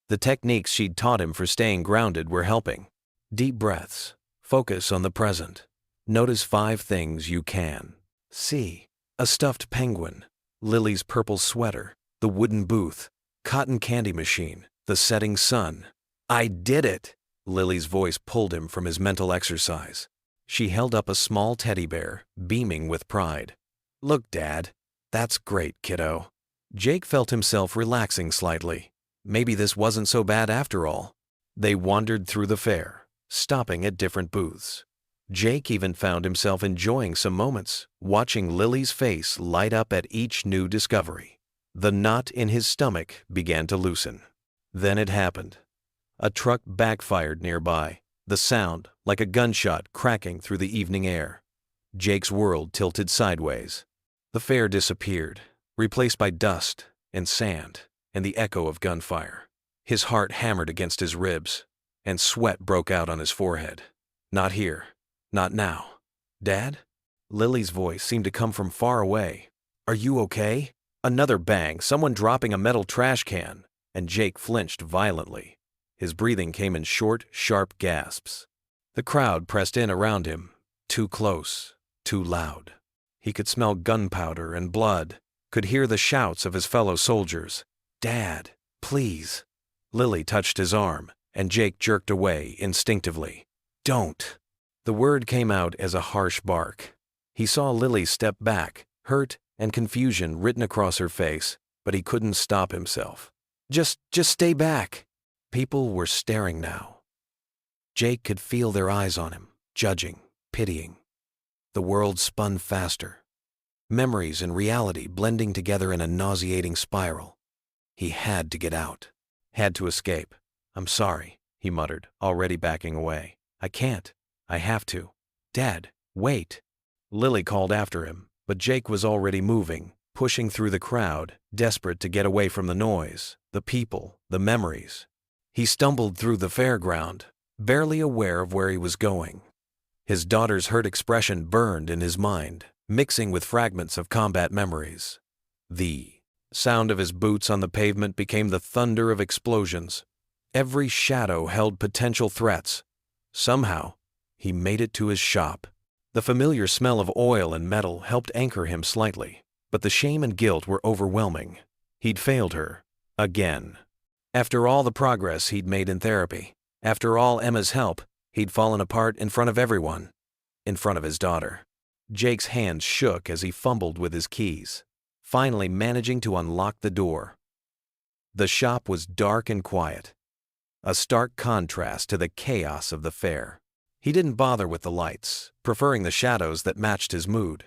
The techniques she'd taught him for staying grounded were helping. Deep breaths. Focus on the present. Notice 5 things you can see. A stuffed penguin, Lily's purple sweater, the wooden booth, cotton candy machine, the setting sun. "I did it!" Lily's voice pulled him from his mental exercise. She held up a small teddy bear, beaming with pride. "Look, Dad. That's great, kiddo." Jake felt himself relaxing slightly. Maybe this wasn't so bad after all. They wandered through the fair, stopping at different booths. Jake even found himself enjoying some moments, watching Lily's face light up at each new discovery. The knot in his stomach began to loosen. Then it happened. A truck backfired nearby, the sound like a gunshot cracking through the evening air. Jake's world tilted sideways. The fair disappeared, replaced by dust and sand and the echo of gunfire. His heart hammered against his ribs, and sweat broke out on his forehead. "Not here. Not now. Dad?" Lily's voice seemed to come from far away. "Are you okay?" Another bang, someone dropping a metal trash can, and Jake flinched violently. His breathing came in short, sharp gasps. The crowd pressed in around him, too close, too loud. He could smell gunpowder and blood, could hear the shouts of his fellow soldiers. "Dad, please." Lily touched his arm, and Jake jerked away instinctively. "Don't." The word came out as a harsh bark. He saw Lily step back, hurt and confusion written across her face, but he couldn't stop himself. Just stay back." People were staring now. Jake could feel their eyes on him, judging, pitying. The world spun faster. Memories and reality blending together in a nauseating spiral. He had to get out. Had to escape. "I'm sorry," he muttered, already backing away. "I can't. I have to. Dad, wait." Lily called after him, but Jake was already moving, pushing through the crowd, desperate to get away from the noise, the people, the memories. He stumbled through the fairground, barely aware of where he was going. His daughter's hurt expression burned in his mind, mixing with fragments of combat memories. The sound of his boots on the pavement became the thunder of explosions. Every shadow held potential threats. Somehow, he made it to his shop. The familiar smell of oil and metal helped anchor him slightly, but the shame and guilt were overwhelming. He'd failed her. Again. After all the progress he'd made in therapy, after all Emma's help, he'd fallen apart in front of everyone. In front of his daughter. Jake's hands shook as he fumbled with his keys, finally managing to unlock the door. The shop was dark and quiet, a stark contrast to the chaos of the fair. He didn't bother with the lights, preferring the shadows that matched his mood.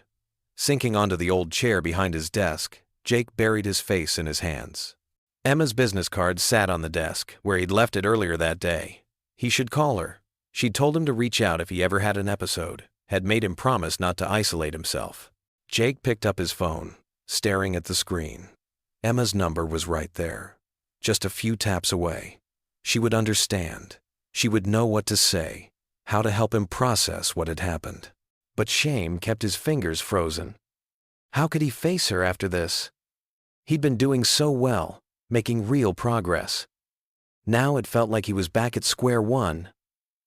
Sinking onto the old chair behind his desk, Jake buried his face in his hands. Emma's business card sat on the desk, where he'd left it earlier that day. He should call her. She'd told him to reach out if he ever had an episode, had made him promise not to isolate himself. Jake picked up his phone, staring at the screen. Emma's number was right there, just a few taps away. She would understand. She would know what to say, how to help him process what had happened. But shame kept his fingers frozen. How could he face her after this? He'd been doing so well, making real progress. Now it felt like he was back at square one,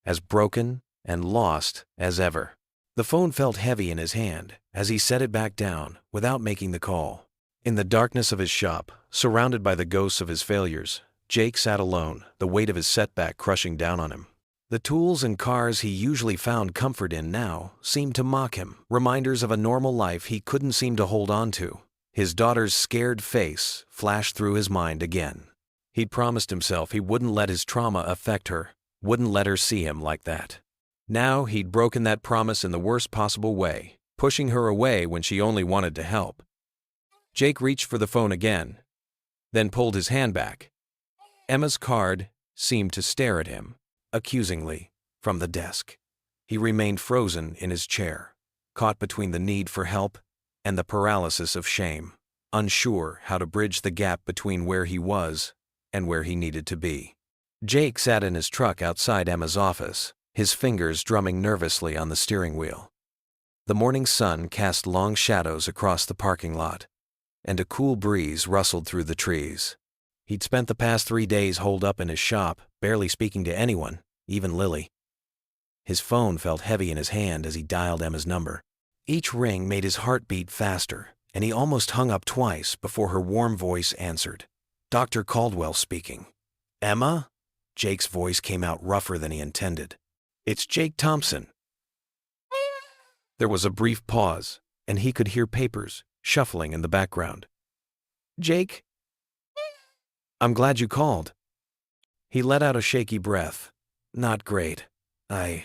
as broken and lost as ever. The phone felt heavy in his hand as he set it back down without making the call. In the darkness of his shop, surrounded by the ghosts of his failures, Jake sat alone, the weight of his setback crushing down on him. The tools and cars he usually found comfort in now seemed to mock him, reminders of a normal life he couldn't seem to hold on to. His daughter's scared face flashed through his mind again. He'd promised himself he wouldn't let his trauma affect her, wouldn't let her see him like that. Now he'd broken that promise in the worst possible way, pushing her away when she only wanted to help. Jake reached for the phone again, then pulled his hand back. Emma's card seemed to stare at him, accusingly, from the desk. He remained frozen in his chair, caught between the need for help and the paralysis of shame, unsure how to bridge the gap between where he was and where he needed to be. Jake sat in his truck outside Emma's office, his fingers drumming nervously on the steering wheel. The morning sun cast long shadows across the parking lot, and a cool breeze rustled through the trees. He'd spent the past 3 days holed up in his shop, barely speaking to anyone, even Lily. His phone felt heavy in his hand as he dialed Emma's number. Each ring made his heart beat faster, and he almost hung up twice before her warm voice answered. Dr. Caldwell speaking. Emma? Jake's voice came out rougher than he intended. It's Jake Thompson. There was a brief pause, and he could hear papers shuffling in the background. Jake? I'm glad you called. He let out a shaky breath. Not great. I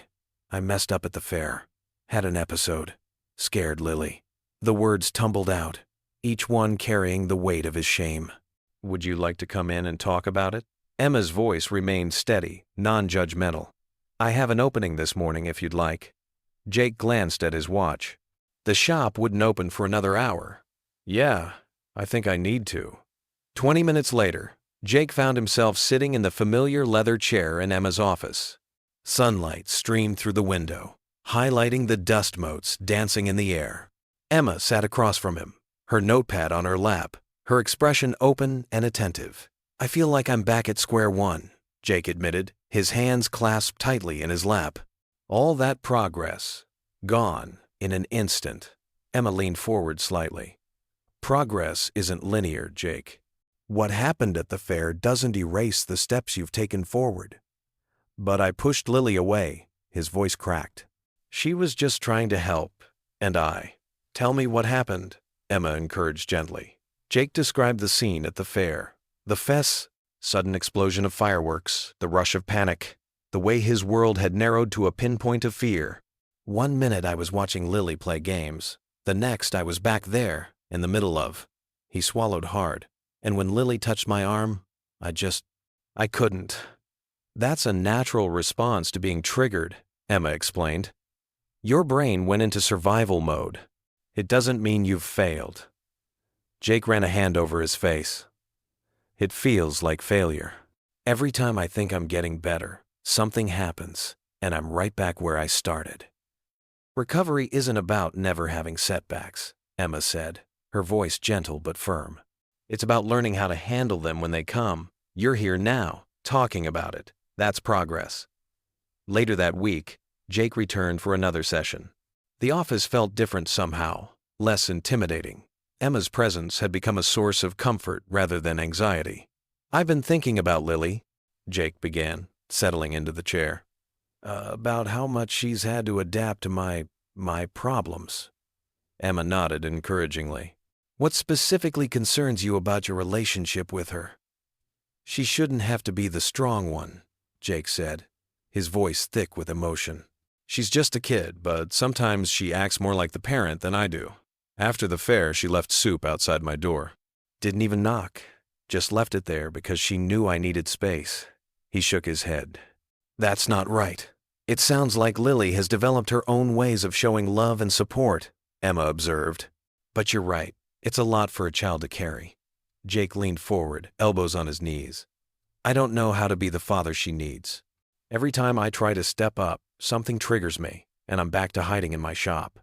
messed up at the fair. Had an episode. Scared Lily. The words tumbled out, each one carrying the weight of his shame. Would you like to come in and talk about it? Emma's voice remained steady, non-judgmental. I have an opening this morning if you'd like. Jake glanced at his watch. The shop wouldn't open for another hour. Yeah, I think I need to. 20 minutes later, Jake found himself sitting in the familiar leather chair in Emma's office. Sunlight streamed through the window, highlighting the dust motes dancing in the air. Emma sat across from him, her notepad on her lap, her expression open and attentive. I feel like I'm back at square one, Jake admitted, his hands clasped tightly in his lap. All that progress, gone in an instant. Emma leaned forward slightly. Progress isn't linear, Jake. What happened at the fair doesn't erase the steps you've taken forward. But I pushed Lily away, his voice cracked. She was just trying to help, and I. Tell me what happened, Emma encouraged gently. Jake described the scene at the fair. The fess, sudden explosion of fireworks, the rush of panic, the way his world had narrowed to a pinpoint of fear. 1 minute I was watching Lily play games. The next I was back there, in the middle of. He swallowed hard, and when Lily touched my arm, I couldn't. That's a natural response to being triggered, Emma explained. Your brain went into survival mode. It doesn't mean you've failed. Jake ran a hand over his face. It feels like failure. Every time I think I'm getting better, something happens, and I'm right back where I started. Recovery isn't about never having setbacks, Emma said, her voice gentle but firm. It's about learning how to handle them when they come. You're here now, talking about it. That's progress. Later that week, Jake returned for another session. The office felt different somehow, less intimidating. Emma's presence had become a source of comfort rather than anxiety. I've been thinking about Lily, Jake began, settling into the chair. About how much she's had to adapt to my problems. Emma nodded encouragingly. What specifically concerns you about your relationship with her? She shouldn't have to be the strong one, Jake said, his voice thick with emotion. She's just a kid, but sometimes she acts more like the parent than I do. After the fair, she left soup outside my door. Didn't even knock, just left it there because she knew I needed space. He shook his head. That's not right. It sounds like Lily has developed her own ways of showing love and support, Emma observed. But you're right, it's a lot for a child to carry. Jake leaned forward, elbows on his knees. I don't know how to be the father she needs. Every time I try to step up, something triggers me, and I'm back to hiding in my shop.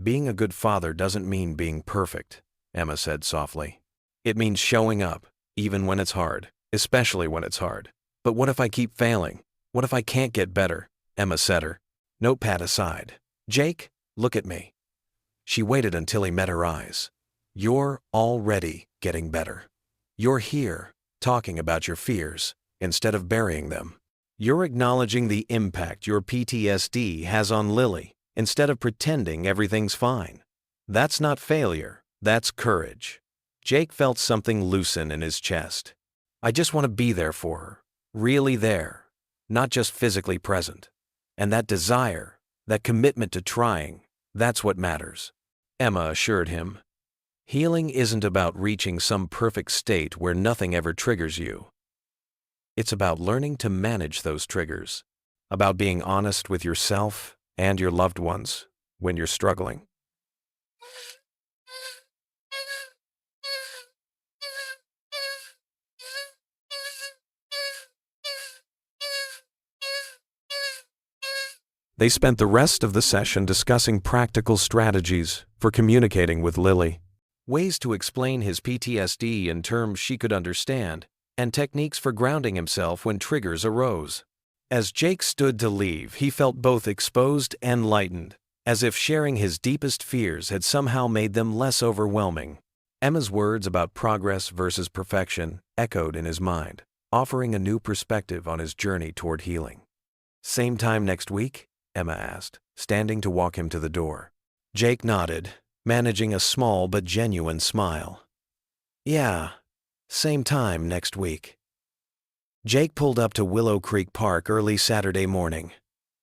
Being a good father doesn't mean being perfect, Emma said softly. It means showing up, even when it's hard, especially when it's hard. But what if I keep failing? What if I can't get better? Emma said her, notepad aside. Jake, look at me. She waited until he met her eyes. You're already getting better. You're here, talking about your fears, instead of burying them. You're acknowledging the impact your PTSD has on Lily, instead of pretending everything's fine. That's not failure, that's courage. Jake felt something loosen in his chest. I just want to be there for her. Really there. Not just physically present. And that desire, that commitment to trying, that's what matters. Emma assured him. Healing isn't about reaching some perfect state where nothing ever triggers you. It's about learning to manage those triggers. About being honest with yourself and your loved ones when you're struggling. They spent the rest of the session discussing practical strategies for communicating with Lily, ways to explain his PTSD in terms she could understand, and techniques for grounding himself when triggers arose. As Jake stood to leave, he felt both exposed and lightened, as if sharing his deepest fears had somehow made them less overwhelming. Emma's words about progress versus perfection echoed in his mind, offering a new perspective on his journey toward healing. Same time next week? Emma asked, standing to walk him to the door. Jake nodded, managing a small but genuine smile. Yeah, same time next week. Jake pulled up to Willow Creek Park early Saturday morning,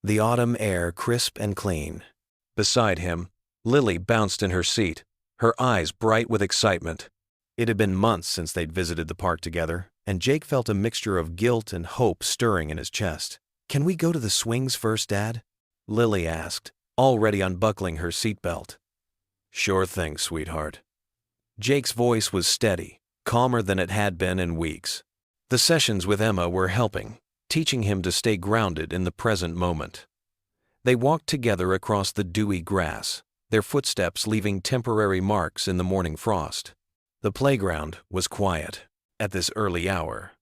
the autumn air crisp and clean. Beside him, Lily bounced in her seat, her eyes bright with excitement. It had been months since they'd visited the park together, and Jake felt a mixture of guilt and hope stirring in his chest. Can we go to the swings first, Dad? Lily asked, already unbuckling her seatbelt. Sure thing, sweetheart. Jake's voice was steady, calmer than it had been in weeks. The sessions with Emma were helping, teaching him to stay grounded in the present moment. They walked together across the dewy grass, their footsteps leaving temporary marks in the morning frost. The playground was quiet, at this early hour,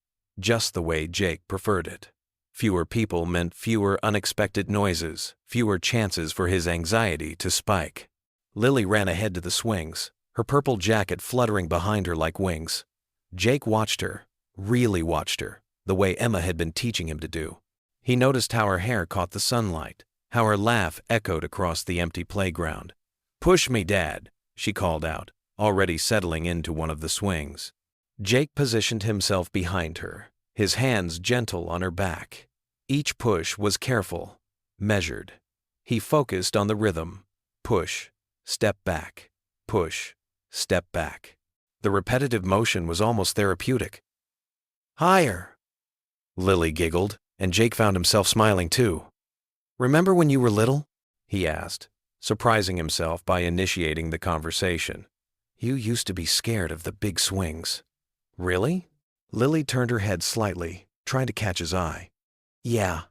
just the way Jake preferred it. Fewer people meant fewer unexpected noises, fewer chances for his anxiety to spike. Lily ran ahead to the swings, her purple jacket fluttering behind her like wings. Jake watched her, really watched her, the way Emma had been teaching him to do. He noticed how her hair caught the sunlight, how her laugh echoed across the empty playground. Push me, Dad, she called out, already settling into one of the swings. Jake positioned himself behind her, his hands gentle on her back. Each push was careful, measured. He focused on the rhythm. Push, step back, push, step back. The repetitive motion was almost therapeutic. Higher, Lily giggled, and Jake found himself smiling too. Remember when you were little? He asked, surprising himself by initiating the conversation. You used to be scared of the big swings. Really? Lily turned her head slightly, trying to catch his eye. Yeah,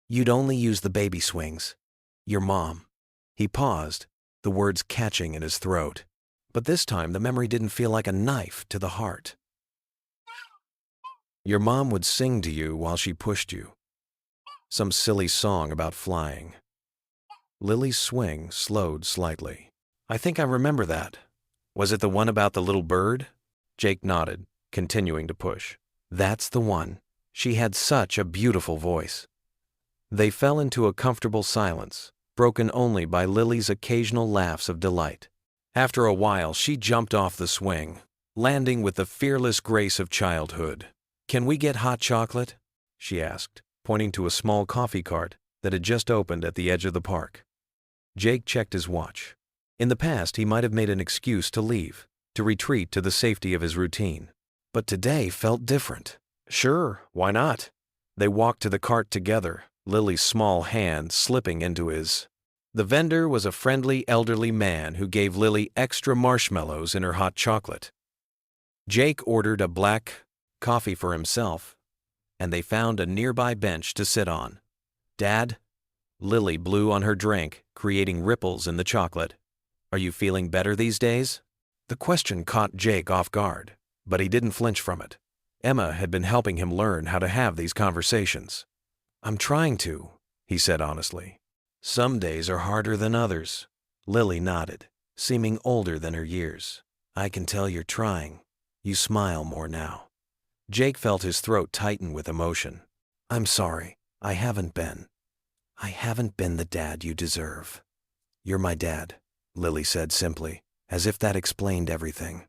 you'd only use the baby swings. Your mom. He paused, the words catching in his throat. But this time the memory didn't feel like a knife to the heart. Your mom would sing to you while she pushed you. Some silly song about flying. Lily's swing slowed slightly. I think I remember that. Was it the one about the little bird? Jake nodded, continuing to push. That's the one. She had such a beautiful voice. They fell into a comfortable silence, broken only by Lily's occasional laughs of delight. After a while, she jumped off the swing, landing with the fearless grace of childhood. Can we get hot chocolate? She asked, pointing to a small coffee cart that had just opened at the edge of the park. Jake checked his watch. In the past, he might have made an excuse to leave, to retreat to the safety of his routine. But today felt different. Sure, why not? They walked to the cart together, Lily's small hand slipping into his. The vendor was a friendly elderly man who gave Lily extra marshmallows in her hot chocolate. Jake ordered a black coffee for himself, and they found a nearby bench to sit on. Dad? Lily blew on her drink, creating ripples in the chocolate. Are you feeling better these days? The question caught Jake off guard, but he didn't flinch from it. Emma had been helping him learn how to have these conversations. I'm trying to, he said honestly. Some days are harder than others. Lily nodded, seeming older than her years. I can tell you're trying. You smile more now. Jake felt his throat tighten with emotion. I'm sorry, I haven't been. I haven't been the dad you deserve. You're my dad, Lily said simply, as if that explained everything.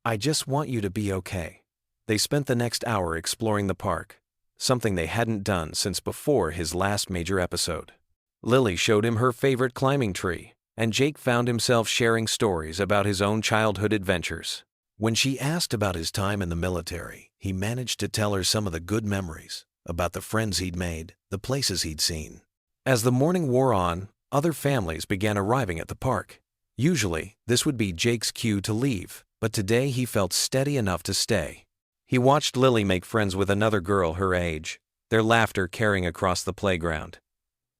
I just want you to be okay. They spent the next hour exploring the park, something they hadn't done since before his last major episode. Lily showed him her favorite climbing tree, and Jake found himself sharing stories about his own childhood adventures. When she asked about his time in the military, he managed to tell her some of the good memories, about the friends he'd made, the places he'd seen. As the morning wore on, other families began arriving at the park. Usually, this would be Jake's cue to leave, but today he felt steady enough to stay. He watched Lily make friends with another girl her age, their laughter carrying across the playground.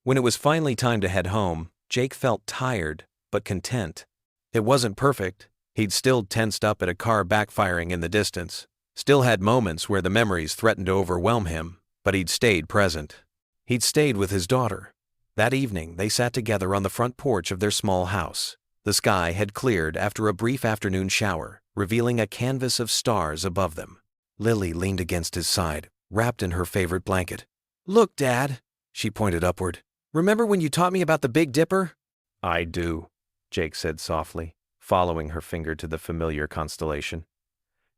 When it was finally time to head home, Jake felt tired, but content. It wasn't perfect. He'd still tensed up at a car backfiring in the distance, still had moments where the memories threatened to overwhelm him, but he'd stayed present. He'd stayed with his daughter. That evening, they sat together on the front porch of their small house. The sky had cleared after a brief afternoon shower, revealing a canvas of stars above them. Lily leaned against his side, wrapped in her favorite blanket. "Look, Dad," she pointed upward. "Remember when you taught me about the Big Dipper?" "I do," Jake said softly, following her finger to the familiar constellation.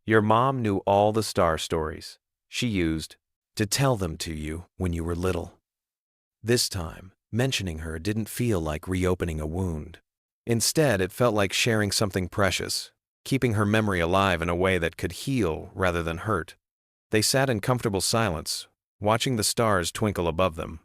"Your mom knew all the star stories she used to tell them to you when you were little." This time, mentioning her didn't feel like reopening a wound. Instead, it felt like sharing something precious, keeping her memory alive in a way that could heal rather than hurt. They sat in comfortable silence, watching the stars twinkle above them.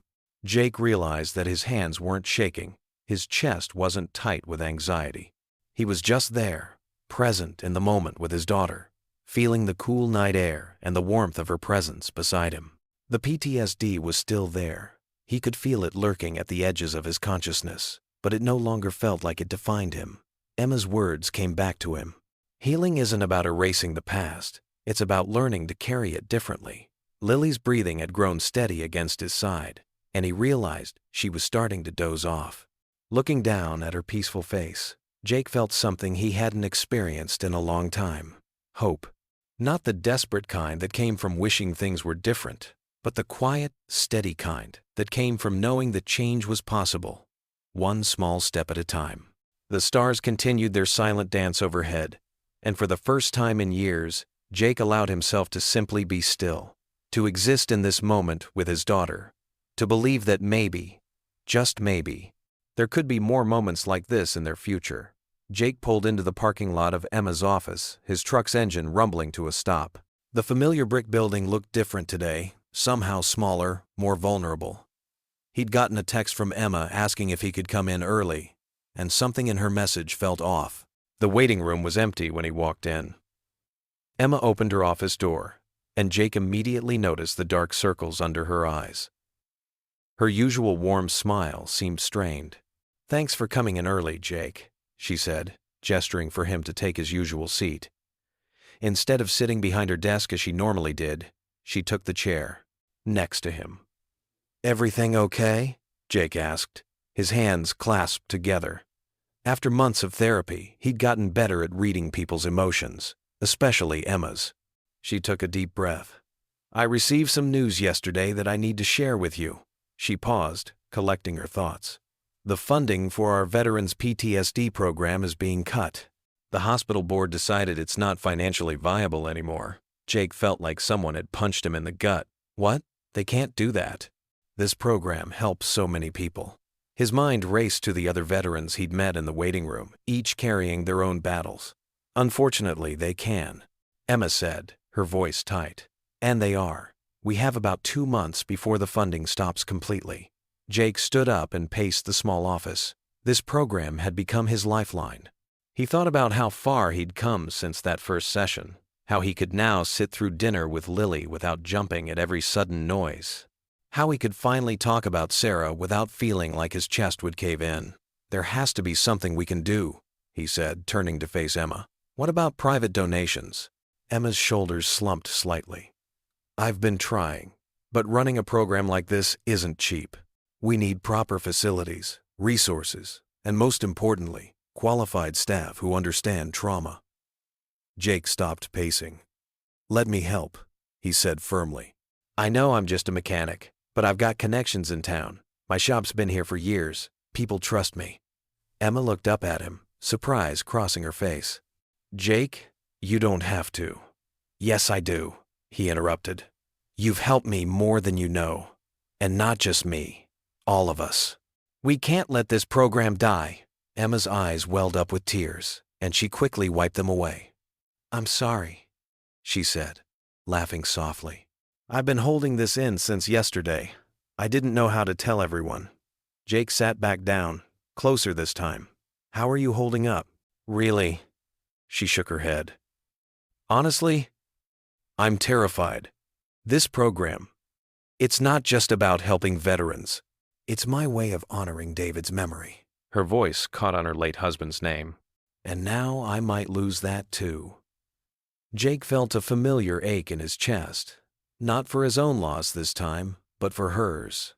Jake realized that his hands weren't shaking, his chest wasn't tight with anxiety. He was just there, present in the moment with his daughter, feeling the cool night air and the warmth of her presence beside him. The PTSD was still there. He could feel it lurking at the edges of his consciousness, but it no longer felt like it defined him. Emma's words came back to him. Healing isn't about erasing the past, it's about learning to carry it differently. Lily's breathing had grown steady against his side, and he realized she was starting to doze off. Looking down at her peaceful face, Jake felt something he hadn't experienced in a long time. Hope. Not the desperate kind that came from wishing things were different, but the quiet, steady kind that came from knowing that change was possible, one small step at a time. The stars continued their silent dance overhead, and for the first time in years, Jake allowed himself to simply be still, to exist in this moment with his daughter, to believe that maybe, just maybe, there could be more moments like this in their future. Jake pulled into the parking lot of Emma's office, his truck's engine rumbling to a stop. The familiar brick building looked different today, somehow smaller, more vulnerable. He'd gotten a text from Emma asking if he could come in early, and something in her message felt off. The waiting room was empty when he walked in. Emma opened her office door, and Jake immediately noticed the dark circles under her eyes. Her usual warm smile seemed strained. "Thanks for coming in early, Jake," she said, gesturing for him to take his usual seat. Instead of sitting behind her desk as she normally did, she took the chair next to him. "Everything okay?" Jake asked, his hands clasped together. After months of therapy, he'd gotten better at reading people's emotions, especially Emma's. She took a deep breath. "I received some news yesterday that I need to share with you." She paused, collecting her thoughts. "The funding for our veterans' PTSD program is being cut. The hospital board decided it's not financially viable anymore." Jake felt like someone had punched him in the gut. "What? They can't do that. This program helps so many people." His mind raced to the other veterans he'd met in the waiting room, each carrying their own battles. "Unfortunately, they can," Emma said, her voice tight. "And they are. We have about 2 months before the funding stops completely." Jake stood up and paced the small office. This program had become his lifeline. He thought about how far he'd come since that first session, how he could now sit through dinner with Lily without jumping at every sudden noise, how he could finally talk about Sarah without feeling like his chest would cave in. "There has to be something we can do," he said, turning to face Emma. "What about private donations?" Emma's shoulders slumped slightly. "I've been trying, but running a program like this isn't cheap. We need proper facilities, resources, and most importantly, qualified staff who understand trauma." Jake stopped pacing. "Let me help," he said firmly. "I know I'm just a mechanic, but I've got connections in town. My shop's been here for years. People trust me." Emma looked up at him, surprise crossing her face. "Jake, You don't have to. Yes, I do, he interrupted. You've helped me more than you know. And not just me. All of us. We can't let this program die. Emma's eyes welled up with tears, and she quickly wiped them away. I'm sorry, she said, laughing softly. I've been holding this in since yesterday. I didn't know how to tell everyone. Jake sat back down, closer this time. How are you holding up? Really? She shook her head. Honestly, I'm terrified. This program, it's not just about helping veterans. It's my way of honoring David's memory. Her voice caught on her late husband's name. And now I might lose that too. Jake felt a familiar ache in his chest. Not for his own loss this time, but for hers.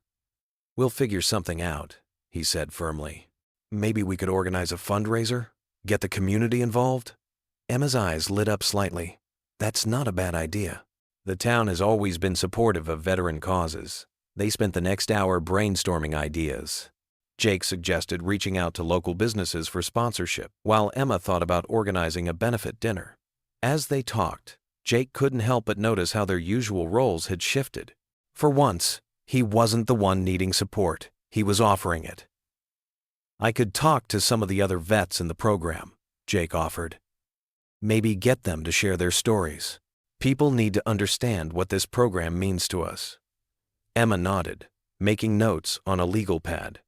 We'll figure something out, he said firmly. Maybe we could organize a fundraiser? Get the community involved? Emma's eyes lit up slightly. That's not a bad idea. The town has always been supportive of veteran causes. They spent the next hour brainstorming ideas. Jake suggested reaching out to local businesses for sponsorship, while Emma thought about organizing a benefit dinner. As they talked, Jake couldn't help but notice how their usual roles had shifted. For once, he wasn't the one needing support. He was offering it. I could talk to some of the other vets in the program, Jake offered. Maybe get them to share their stories. People need to understand what this program means to us. Emma nodded, making notes on a legal pad.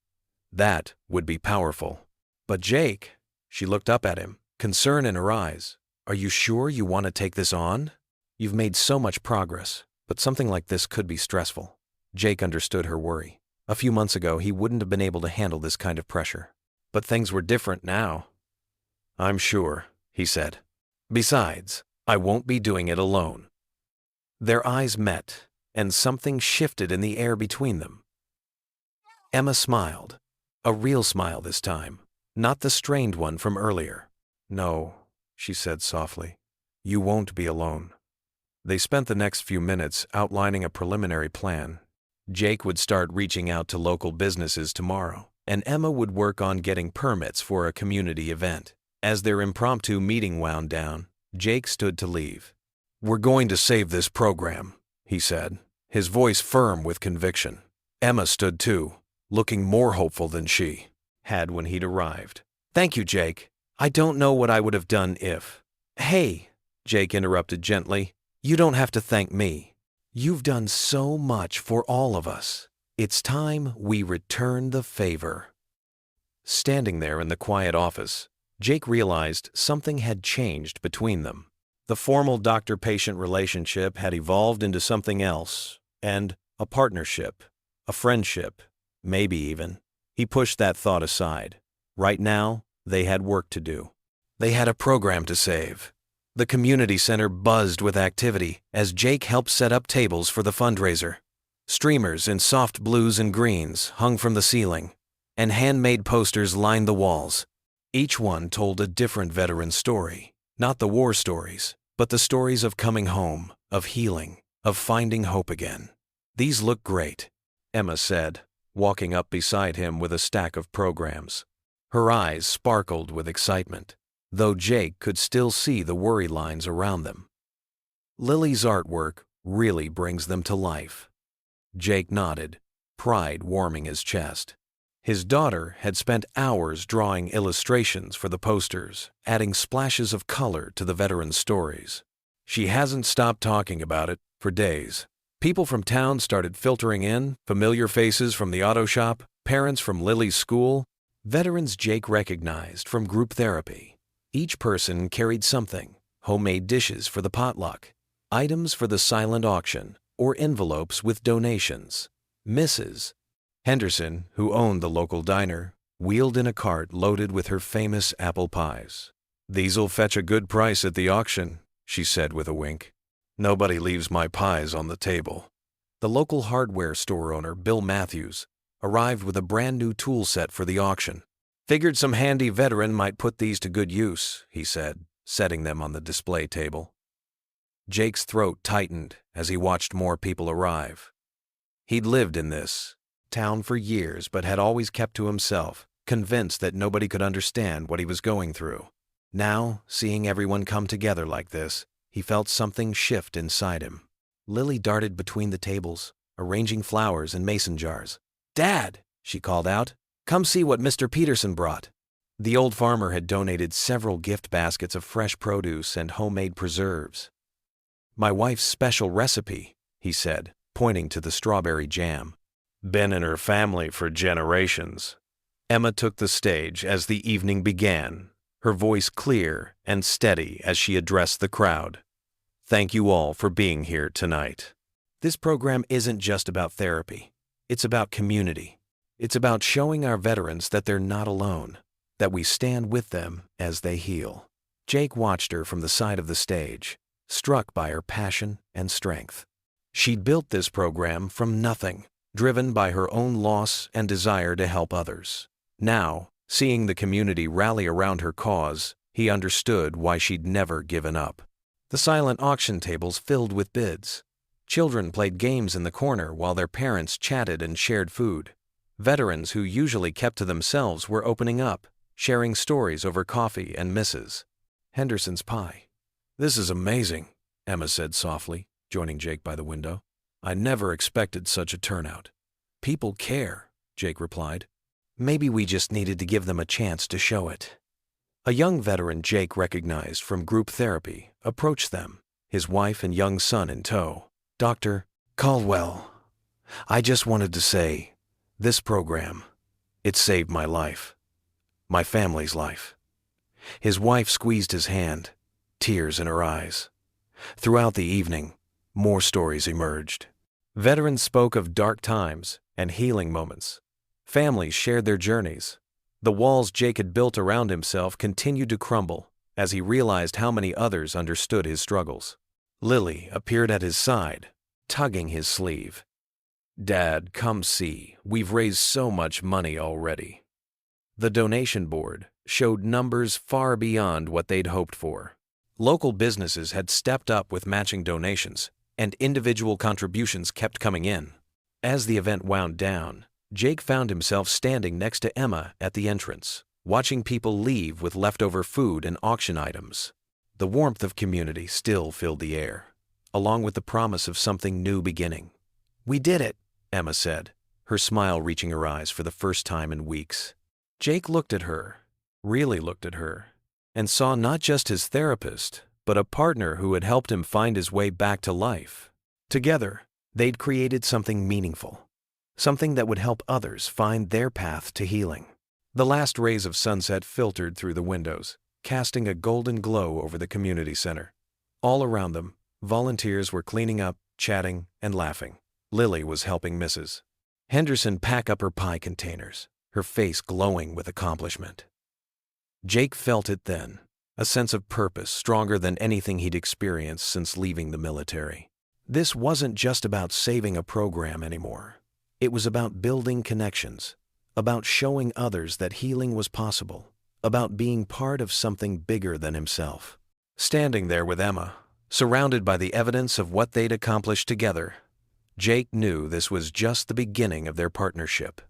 That would be powerful. But Jake, she looked up at him, concern in her eyes. Are you sure you want to take this on? You've made so much progress, but something like this could be stressful. Jake understood her worry. A few months ago, he wouldn't have been able to handle this kind of pressure. But things were different now. I'm sure, he said. Besides, I won't be doing it alone. Their eyes met, and something shifted in the air between them. Emma smiled. A real smile this time, not the strained one from earlier. No, she said softly. You won't be alone. They spent the next few minutes outlining a preliminary plan. Jake would start reaching out to local businesses tomorrow, and Emma would work on getting permits for a community event. As their impromptu meeting wound down, Jake stood to leave. We're going to save this program, he said, his voice firm with conviction. Emma stood too, looking more hopeful than she had when he'd arrived. Thank you, Jake. I don't know what I would have done if... Hey, Jake interrupted gently. You don't have to thank me. You've done so much for all of us. It's time we return the favor. Standing there in the quiet office, Jake realized something had changed between them. The formal doctor-patient relationship had evolved into something else, and a partnership, a friendship, maybe even. He pushed that thought aside. Right now, they had work to do. They had a program to save. The community center buzzed with activity as Jake helped set up tables for the fundraiser. Streamers in soft blues and greens hung from the ceiling, and handmade posters lined the walls. Each one told a different veteran story. Not the war stories, but the stories of coming home, of healing, of finding hope again. These look great, Emma said, walking up beside him with a stack of programs. Her eyes sparkled with excitement, though Jake could still see the worry lines around them. Lily's artwork really brings them to life. Jake nodded, pride warming his chest. His daughter had spent hours drawing illustrations for the posters, adding splashes of color to the veterans' stories. She hasn't stopped talking about it for days. People from town started filtering in, familiar faces from the auto shop, parents from Lily's school, veterans Jake recognized from group therapy. Each person carried something: homemade dishes for the potluck, items for the silent auction, or envelopes with donations. Mrs. Henderson, who owned the local diner, wheeled in a cart loaded with her famous apple pies. "These'll fetch a good price at the auction," she said with a wink. "Nobody leaves my pies on the table." The local hardware store owner, Bill Matthews, arrived with a brand new tool set for the auction. "Figured some handy veteran might put these to good use," he said, setting them on the display table. Jake's throat tightened as he watched more people arrive. He'd lived in this town for years, but had always kept to himself, convinced that nobody could understand what he was going through. Now, seeing everyone come together like this, he felt something shift inside him. Lily darted between the tables, arranging flowers in mason jars. "Dad," she called out, "come see what Mr. Peterson brought." The old farmer had donated several gift baskets of fresh produce and homemade preserves. "My wife's special recipe," he said, pointing to the strawberry jam. "Been in her family for generations." Emma took the stage as the evening began, her voice clear and steady as she addressed the crowd. "Thank you all for being here tonight. This program isn't just about therapy. It's about community. It's about showing our veterans that they're not alone, that we stand with them as they heal." Jake watched her from the side of the stage, struck by her passion and strength. She'd built this program from nothing, driven by her own loss and desire to help others. Now, seeing the community rally around her cause, he understood why she'd never given up. The silent auction tables filled with bids. Children played games in the corner while their parents chatted and shared food. Veterans who usually kept to themselves were opening up, sharing stories over coffee and Mrs. Henderson's pie. "This is amazing," Emma said softly, joining Jake by the window. "I never expected such a turnout." "People care," Jake replied. "Maybe we just needed to give them a chance to show it." A young veteran Jake recognized from group therapy approached them, his wife and young son in tow. "Dr. Caldwell, I just wanted to say, this program, it saved my life. My family's life." His wife squeezed his hand, tears in her eyes. Throughout the evening, more stories emerged. Veterans spoke of dark times and healing moments. Families shared their journeys. The walls Jake had built around himself continued to crumble as he realized how many others understood his struggles. Lily appeared at his side, tugging his sleeve. "Dad, come see. We've raised so much money already." The donation board showed numbers far beyond what they'd hoped for. Local businesses had stepped up with matching donations, and individual contributions kept coming in. As the event wound down, Jake found himself standing next to Emma at the entrance, watching people leave with leftover food and auction items. The warmth of community still filled the air, along with the promise of something new beginning. "We did it," Emma said, her smile reaching her eyes for the first time in weeks. Jake looked at her, really looked at her, and saw not just his therapist, but a partner who had helped him find his way back to life. Together, they'd created something meaningful, something that would help others find their path to healing. The last rays of sunset filtered through the windows, casting a golden glow over the community center. All around them, volunteers were cleaning up, chatting, and laughing. Lily was helping Mrs. Henderson pack up her pie containers, her face glowing with accomplishment. Jake felt it then, a sense of purpose stronger than anything he'd experienced since leaving the military. This wasn't just about saving a program anymore. It was about building connections, about showing others that healing was possible, about being part of something bigger than himself. Standing there with Emma, surrounded by the evidence of what they'd accomplished together, Jake knew this was just the beginning of their partnership.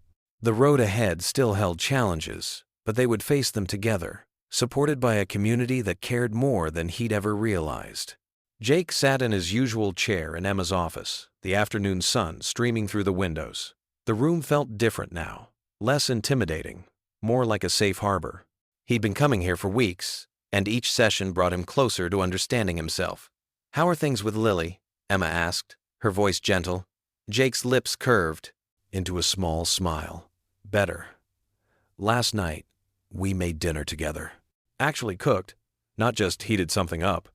The road ahead still held challenges, but they would face them together, supported by a community that cared more than he'd ever realized. Jake sat in his usual chair in Emma's office, the afternoon sun streaming through the windows. The room felt different now, less intimidating, more like a safe harbor. He'd been coming here for weeks, and each session brought him closer to understanding himself. "How are things with Lily?" Emma asked, her voice gentle. Jake's lips curved into a small smile. "Better. Last night, we made dinner together. Actually cooked, not just heated something up."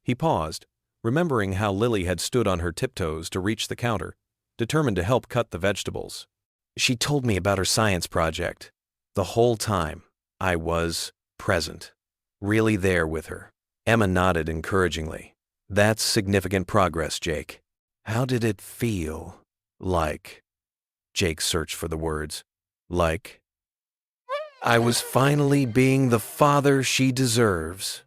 He paused, remembering how Lily had stood on her tiptoes to reach the counter, determined to help cut the vegetables. "She told me about her science project. The whole time, I was present, really there with her." Emma nodded encouragingly. "That's significant progress, Jake. How did it feel like?" Jake searched for the words. "Like I was finally being the father she deserves."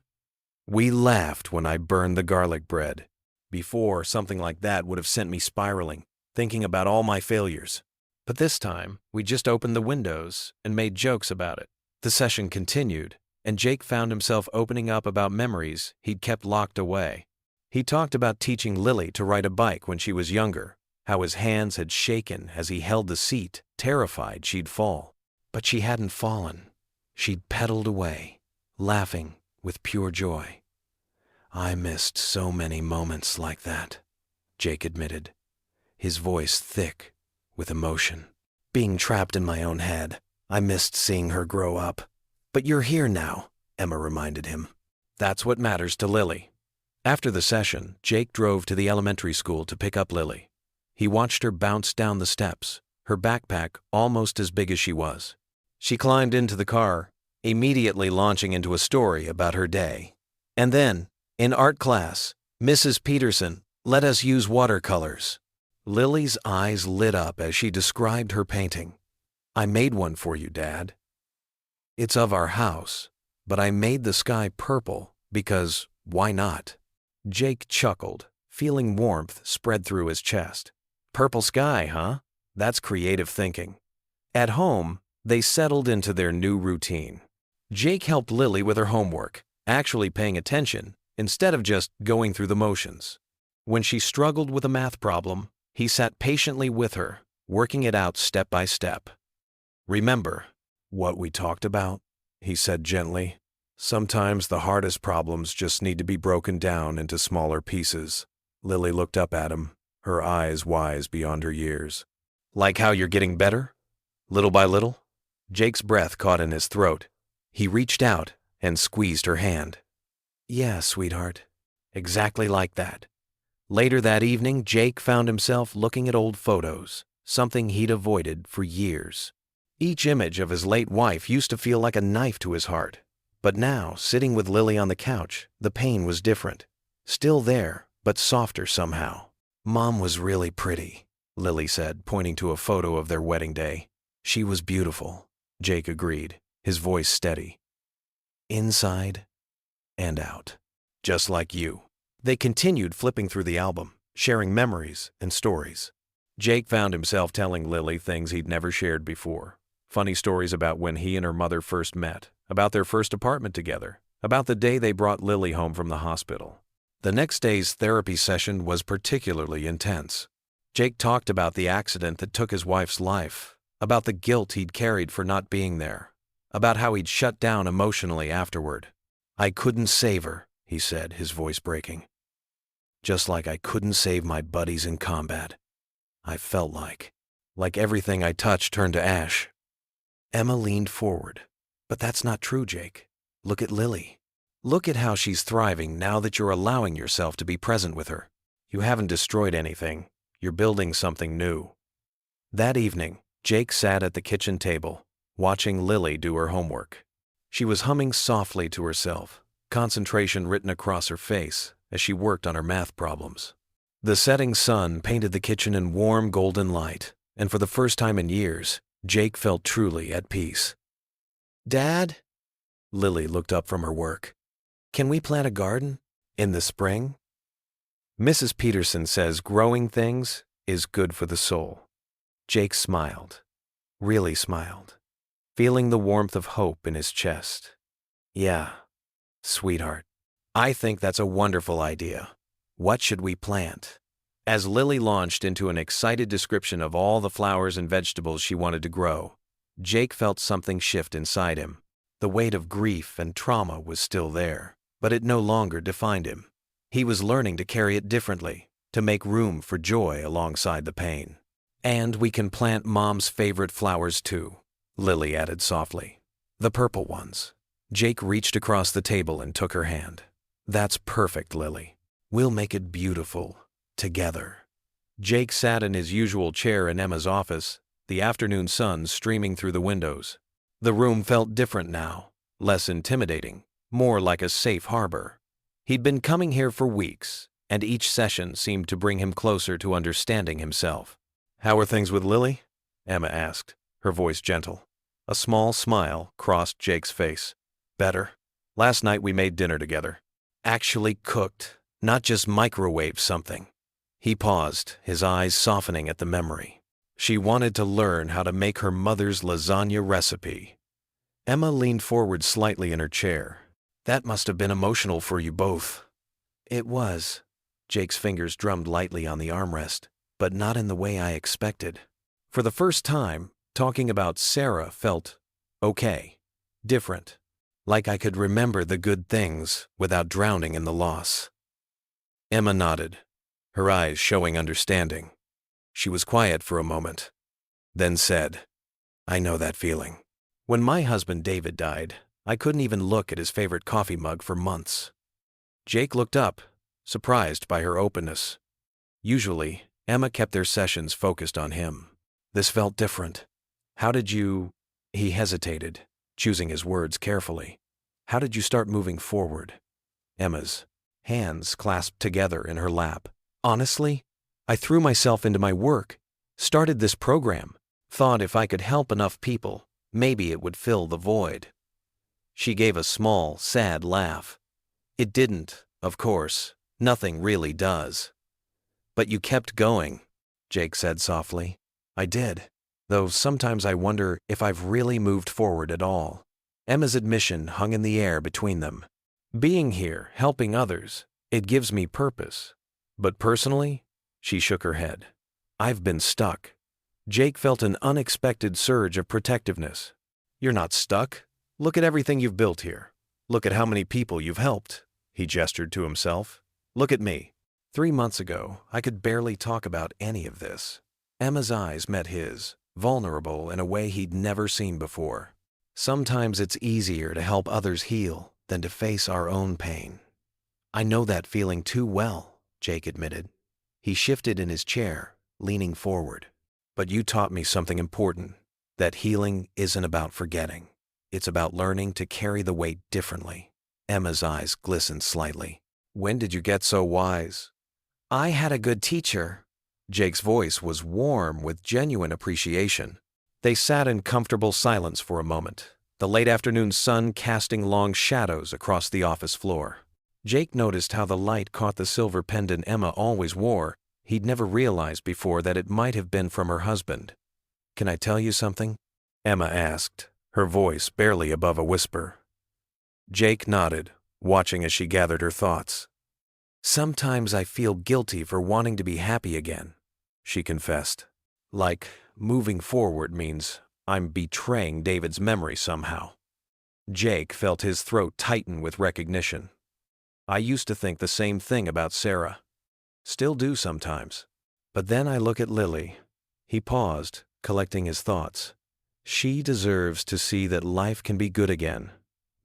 We laughed when I burned the garlic bread. Before, something like that would have sent me spiraling, thinking about all my failures. But this time, we just opened the windows and made jokes about it. The session continued, and Jake found himself opening up about memories he'd kept locked away. He talked about teaching Lily to ride a bike when she was younger, how his hands had shaken as he held the seat, terrified she'd fall. But she hadn't fallen. She'd pedaled away, laughing with pure joy. "I missed so many moments like that," Jake admitted, his voice thick with emotion. "Being trapped in my own head, I missed seeing her grow up. But you're here now," Emma reminded him. "That's what matters to Lily." After the session, Jake drove to the elementary school to pick up Lily. He watched her bounce down the steps, her backpack almost as big as she was. She climbed into the car, immediately launching into a story about her day. And then, in art class, Mrs. Peterson let us use watercolors. Lily's eyes lit up as she described her painting. "I made one for you, Dad. It's of our house, but I made the sky purple because why not?" Jake chuckled, feeling warmth spread through his chest. Purple sky, huh? That's creative thinking. At home, they settled into their new routine. Jake helped Lily with her homework, actually paying attention instead of just going through the motions. When she struggled with a math problem, he sat patiently with her, working it out step by step. "Remember what we talked about?" he said gently. "Sometimes the hardest problems just need to be broken down into smaller pieces." Lily looked up at him, her eyes wise beyond her years. "Like how you're getting better? Little by little?" Jake's breath caught in his throat. He reached out and squeezed her hand. "Yeah, sweetheart. Exactly like that." Later that evening, Jake found himself looking at old photos, something he'd avoided for years. Each image of his late wife used to feel like a knife to his heart. But now, sitting with Lily on the couch, the pain was different. Still there, but softer somehow. "Mom was really pretty," Lily said, pointing to a photo of their wedding day. "She was beautiful," Jake agreed, his voice steady. "Inside and out. Just like you." They continued flipping through the album, sharing memories and stories. Jake found himself telling Lily things he'd never shared before. Funny stories about when he and her mother first met, about their first apartment together, about the day they brought Lily home from the hospital. The next day's therapy session was particularly intense. Jake talked about the accident that took his wife's life, about the guilt he'd carried for not being there, about how he'd shut down emotionally afterward. "I couldn't save her," he said, his voice breaking. "Just like I couldn't save my buddies in combat. I felt like everything I touched turned to ash." Emma leaned forward. "But that's not true, Jake. Look at Lily. Look at how she's thriving now that you're allowing yourself to be present with her. You haven't destroyed anything. You're building something new." That evening, Jake sat at the kitchen table, watching Lily do her homework. She was humming softly to herself, concentration written across her face as she worked on her math problems. The setting sun painted the kitchen in warm golden light, and for the first time in years, Jake felt truly at peace. "Dad?" Lily looked up from her work. "Can we plant a garden in the spring?" Mrs. Peterson says growing things is good for the soul. Jake smiled, really smiled, feeling the warmth of hope in his chest. "Yeah, sweetheart, I think that's a wonderful idea. What should we plant?" As Lily launched into an excited description of all the flowers and vegetables she wanted to grow, Jake felt something shift inside him. The weight of grief and trauma was still there, but it no longer defined him. He was learning to carry it differently, to make room for joy alongside the pain. "And we can plant Mom's favorite flowers too," Lily added softly. "The purple ones." Jake reached across the table and took her hand. "That's perfect, Lily. We'll make it beautiful, together." Jake sat in his usual chair in Emma's office, the afternoon sun streaming through the windows. The room felt different now, less intimidating, more like a safe harbor. He'd been coming here for weeks, and each session seemed to bring him closer to understanding himself. "How are things with Lily?" Emma asked, her voice gentle. A small smile crossed Jake's face. "Better. Last night we made dinner together. Actually cooked, not just microwaved something." He paused, his eyes softening at the memory. She wanted to learn how to make her mother's lasagna recipe. Emma leaned forward slightly in her chair. That must have been emotional for you both. It was. Jake's fingers drummed lightly on the armrest, but not in the way I expected. For the first time, talking about Sarah felt okay, different, like I could remember the good things without drowning in the loss. Emma nodded, her eyes showing understanding. She was quiet for a moment, then said, I know that feeling. When my husband David died, I couldn't even look at his favorite coffee mug for months. Jake looked up, surprised by her openness. Usually, Emma kept their sessions focused on him. This felt different. How did you... He hesitated, choosing his words carefully. How did you start moving forward? Emma's hands clasped together in her lap. Honestly, I threw myself into my work, started this program, thought if I could help enough people, maybe it would fill the void. She gave a small, sad laugh. It didn't, of course. Nothing really does. But you kept going, Jake said softly. I did, though sometimes I wonder if I've really moved forward at all. Emma's admission hung in the air between them. Being here, helping others, it gives me purpose. But personally, she shook her head. I've been stuck. Jake felt an unexpected surge of protectiveness. You're not stuck. Look at everything you've built here. Look at how many people you've helped. He gestured to himself. Look at me. 3 months ago, I could barely talk about any of this. Emma's eyes met his, vulnerable in a way he'd never seen before. Sometimes it's easier to help others heal than to face our own pain. I know that feeling too well, Jake admitted. He shifted in his chair, leaning forward. But you taught me something important, that healing isn't about forgetting. It's about learning to carry the weight differently. Emma's eyes glistened slightly. When did you get so wise? I had a good teacher. Jake's voice was warm with genuine appreciation. They sat in comfortable silence for a moment, the late afternoon sun casting long shadows across the office floor. Jake noticed how the light caught the silver pendant Emma always wore. He'd never realized before that it might have been from her husband. Can I tell you something? Emma asked, her voice barely above a whisper. Jake nodded, watching as she gathered her thoughts. Sometimes I feel guilty for wanting to be happy again, she confessed. Like moving forward means I'm betraying David's memory somehow. Jake felt his throat tighten with recognition. I used to think the same thing about Sarah. Still do sometimes. But then I look at Lily. He paused, collecting his thoughts. She deserves to see that life can be good again.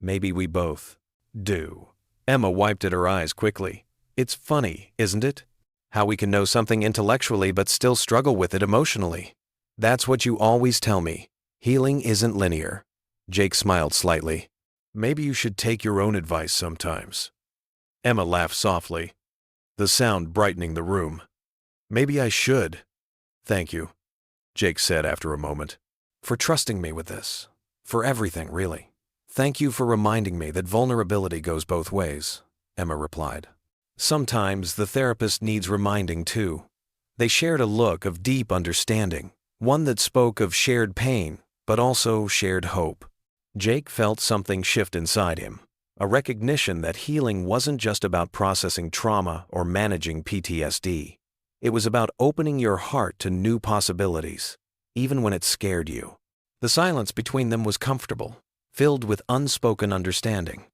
Maybe we both do. Emma wiped at her eyes quickly. It's funny, isn't it? How we can know something intellectually but still struggle with it emotionally. That's what you always tell me. Healing isn't linear. Jake smiled slightly. Maybe you should take your own advice sometimes. Emma laughed softly, the sound brightening the room. Maybe I should. Thank you, Jake said after a moment, for trusting me with this. For everything, really. Thank you for reminding me that vulnerability goes both ways, Emma replied. Sometimes the therapist needs reminding too. They shared a look of deep understanding, one that spoke of shared pain, but also shared hope. Jake felt something shift inside him, a recognition that healing wasn't just about processing trauma or managing PTSD. It was about opening your heart to new possibilities, even when it scared you. The silence between them was comfortable, filled with unspoken understanding.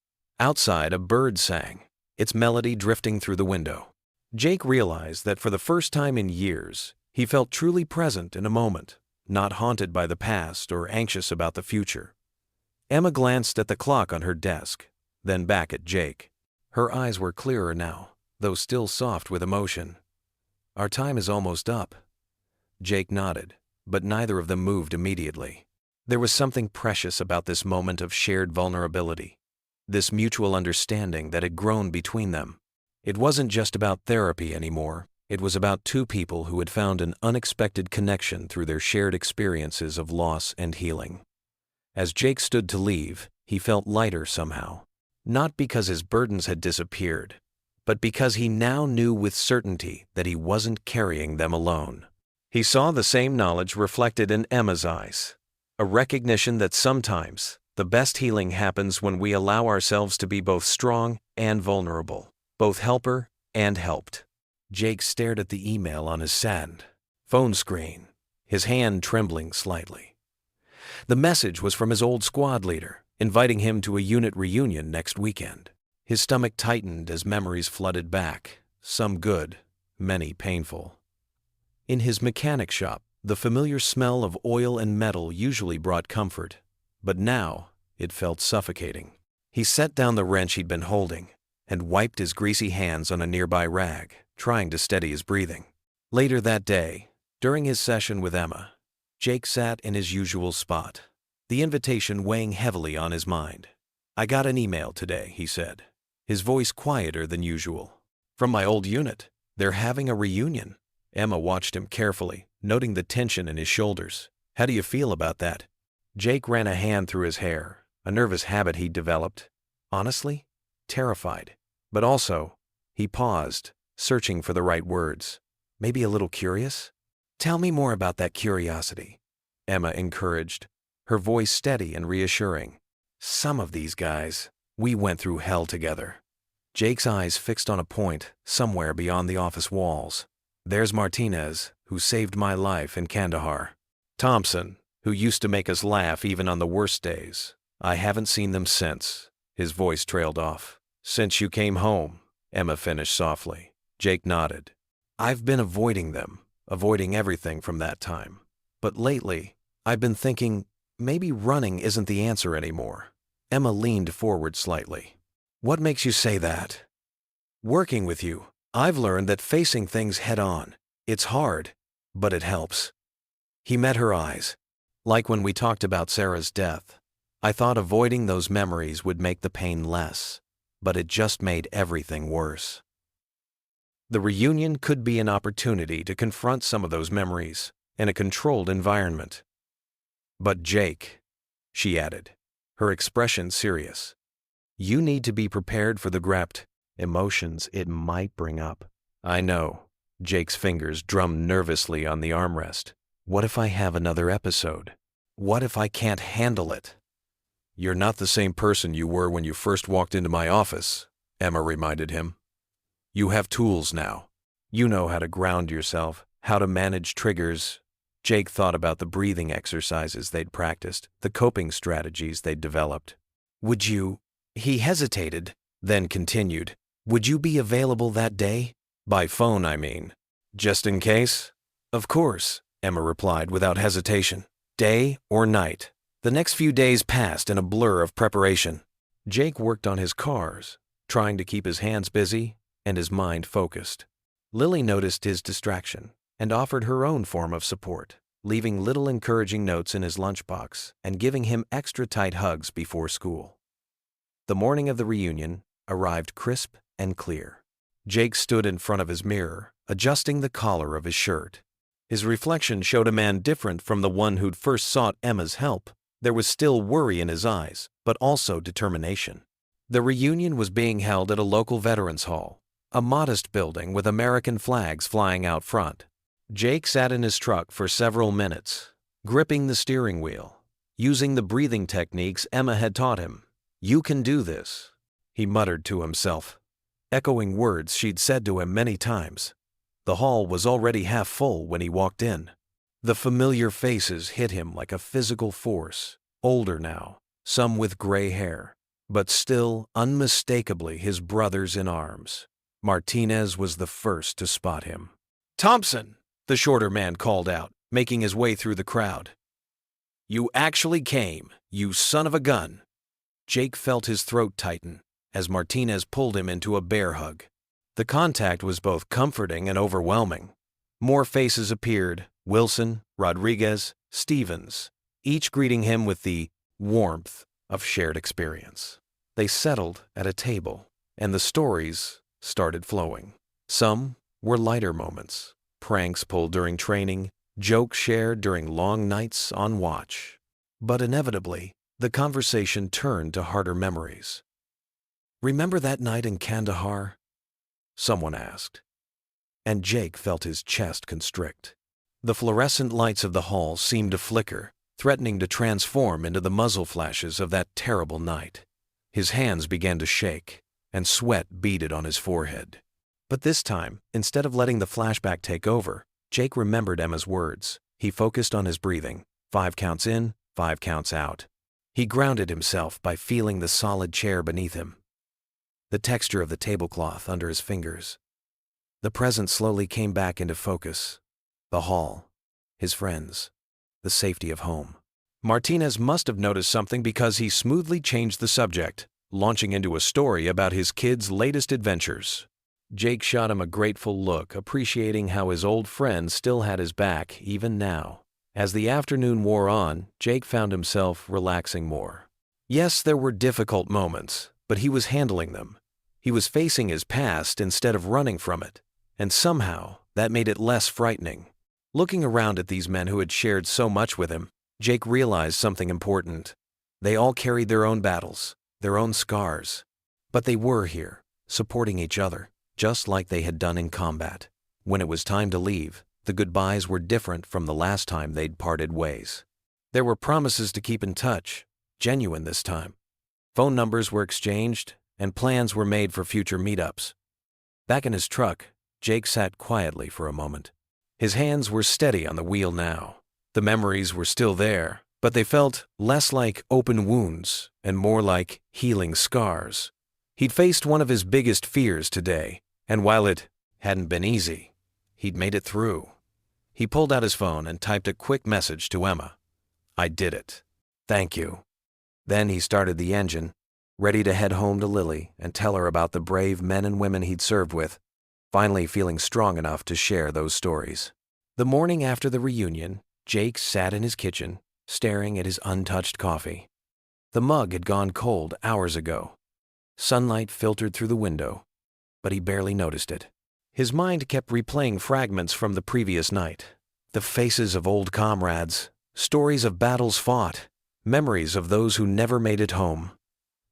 Outside, a bird sang, its melody drifting through the window. Jake realized that for the first time in years, he felt truly present in a moment, not haunted by the past or anxious about the future. Emma glanced at the clock on her desk, then back at Jake. Her eyes were clearer now, though still soft with emotion. Our time is almost up. Jake nodded, but neither of them moved immediately. There was something precious about this moment of shared vulnerability, this mutual understanding that had grown between them. It wasn't just about therapy anymore. It was about two people who had found an unexpected connection through their shared experiences of loss and healing. As Jake stood to leave, he felt lighter somehow, not because his burdens had disappeared, but because he now knew with certainty that he wasn't carrying them alone. He saw the same knowledge reflected in Emma's eyes, a recognition that sometimes The best healing happens when we allow ourselves to be both strong and vulnerable, both helper and helped. Jake stared at the email on his send phone screen, his hand trembling slightly. The message was from his old squad leader, inviting him to a unit reunion next weekend. His stomach tightened as memories flooded back, some good, many painful. In his mechanic shop, the familiar smell of oil and metal usually brought comfort, but now it felt suffocating. He set down the wrench he'd been holding and wiped his greasy hands on a nearby rag, trying to steady his breathing. Later that day, during his session with Emma, Jake sat in his usual spot, the invitation weighing heavily on his mind. "I got an email today," he said, his voice quieter than usual. "From my old unit. They're having a reunion." Emma watched him carefully, noting the tension in his shoulders. "How do you feel about that?" Jake ran a hand through his hair, a nervous habit he'd developed. Honestly, terrified. But also, he paused, searching for the right words. Maybe a little curious? "Tell me more about that curiosity," Emma encouraged, her voice steady and reassuring. "Some of these guys, we went through hell together." Jake's eyes fixed on a point somewhere beyond the office walls. "There's Martinez, who saved my life in Kandahar. Thompson, who used to make us laugh even on the worst days. I haven't seen them since." His voice trailed off. "Since you came home," Emma finished softly. Jake nodded. "I've been avoiding them, avoiding everything from that time. But lately, I've been thinking maybe running isn't the answer anymore." Emma leaned forward slightly. "What makes you say that?" "Working with you, I've learned that facing things head-on, it's hard, but it helps." He met her eyes. "Like when we talked about Sarah's death, I thought avoiding those memories would make the pain less, but it just made everything worse." The reunion could be an opportunity to confront some of those memories in a controlled environment. "But Jake," she added, her expression serious, "you need to be prepared for the gripped emotions it might bring up." "I know." Jake's fingers drummed nervously on the armrest. "What if I have another episode? What if I can't handle it?" "You're not the same person you were when you first walked into my office," Emma reminded him. "You have tools now. You know how to ground yourself, how to manage triggers." Jake thought about the breathing exercises they'd practiced, the coping strategies they'd developed. "Would you—" He hesitated, then continued. "Would you be available that day? By phone, I mean. Just in case?" "Of course," Emma replied without hesitation. "Day or night." The next few days passed in a blur of preparation. Jake worked on his cars, trying to keep his hands busy and his mind focused. Lily noticed his distraction and offered her own form of support, leaving little encouraging notes in his lunchbox and giving him extra tight hugs before school. The morning of the reunion arrived crisp and clear. Jake stood in front of his mirror, adjusting the collar of his shirt. His reflection showed a man different from the one who'd first sought Emma's help. There was still worry in his eyes, but also determination. The reunion was being held at a local veterans hall, a modest building with American flags flying out front. Jake sat in his truck for several minutes, gripping the steering wheel, using the breathing techniques Emma had taught him. "You can do this," he muttered to himself, echoing words she'd said to him many times. The hall was already half full when he walked in. The familiar faces hit him like a physical force, older now, some with gray hair, but still unmistakably his brothers in arms. Martinez was the first to spot him. "Thompson!" the shorter man called out, making his way through the crowd. "You actually came, you son of a gun." Jake felt his throat tighten as Martinez pulled him into a bear hug. The contact was both comforting and overwhelming. More faces appeared: Wilson, Rodriguez, Stevens, each greeting him with the warmth of shared experience. They settled at a table, and the stories started flowing. Some were lighter moments, pranks pulled during training, jokes shared during long nights on watch. But inevitably, the conversation turned to harder memories. "Remember that night in Kandahar?" someone asked. And Jake felt his chest constrict. The fluorescent lights of the hall seemed to flicker, threatening to transform into the muzzle flashes of that terrible night. His hands began to shake, and sweat beaded on his forehead. But this time, instead of letting the flashback take over, Jake remembered Emma's words. He focused on his breathing. 5 counts in, 5 counts out. He grounded himself by feeling the solid chair beneath him, the texture of the tablecloth under his fingers. The present slowly came back into focus. The hall, his friends, the safety of home. Martinez must have noticed something because he smoothly changed the subject, launching into a story about his kids' latest adventures. Jake shot him a grateful look, appreciating how his old friend still had his back even now. As the afternoon wore on, Jake found himself relaxing more. Yes, there were difficult moments, but he was handling them. He was facing his past instead of running from it, and somehow that made it less frightening. Looking around at these men who had shared so much with him, Jake realized something important. They all carried their own battles, their own scars. But they were here, supporting each other, just like they had done in combat. When it was time to leave, the goodbyes were different from the last time they'd parted ways. There were promises to keep in touch, genuine this time. Phone numbers were exchanged, and plans were made for future meetups. Back in his truck, Jake sat quietly for a moment. His hands were steady on the wheel now. The memories were still there, but they felt less like open wounds and more like healing scars. He'd faced one of his biggest fears today, and while it hadn't been easy, he'd made it through. He pulled out his phone and typed a quick message to Emma. "I did it. Thank you." Then he started the engine, ready to head home to Lily and tell her about the brave men and women he'd served with, finally feeling strong enough to share those stories. The morning after the reunion, Jake sat in his kitchen, staring at his untouched coffee. The mug had gone cold hours ago. Sunlight filtered through the window, but he barely noticed it. His mind kept replaying fragments from the previous night. The faces of old comrades, stories of battles fought, memories of those who never made it home.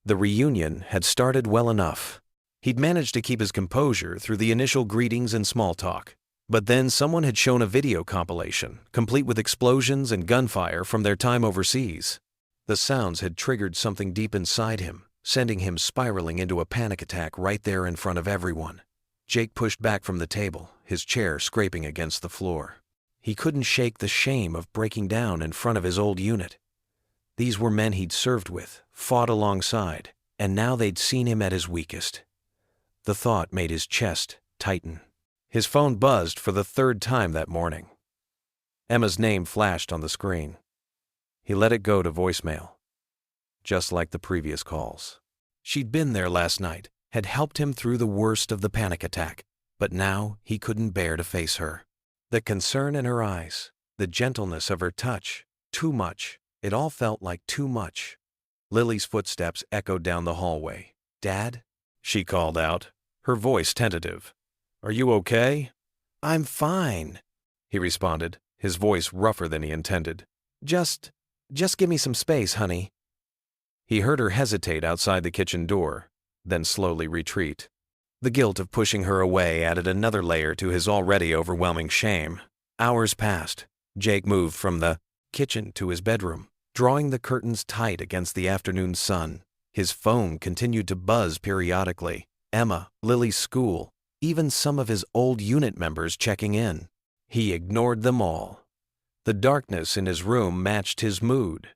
The reunion had started well enough. He'd managed to keep his composure through the initial greetings and small talk. But then someone had shown a video compilation, complete with explosions and gunfire from their time overseas. The sounds had triggered something deep inside him, sending him spiraling into a panic attack right there in front of everyone. Jake pushed back from the table, his chair scraping against the floor. He couldn't shake the shame of breaking down in front of his old unit. These were men he'd served with, fought alongside, and now they'd seen him at his weakest. The thought made his chest tighten. His phone buzzed for the 3rd time that morning. Emma's name flashed on the screen. He let it go to voicemail, just like the previous calls. She'd been there last night, had helped him through the worst of the panic attack, but now he couldn't bear to face her. The concern in her eyes, the gentleness of her touch, too much. It all felt like too much. Lily's footsteps echoed down the hallway. "Dad?" she called out, her voice tentative. "Are you okay?" "I'm fine," he responded, his voice rougher than he intended. Just give me some space, honey." He heard her hesitate outside the kitchen door, then slowly retreat. The guilt of pushing her away added another layer to his already overwhelming shame. Hours passed. Jake moved from the kitchen to his bedroom, drawing the curtains tight against the afternoon sun. His phone continued to buzz periodically. Emma, Lily's school, even some of his old unit members checking in. He ignored them all. The darkness in his room matched his mood.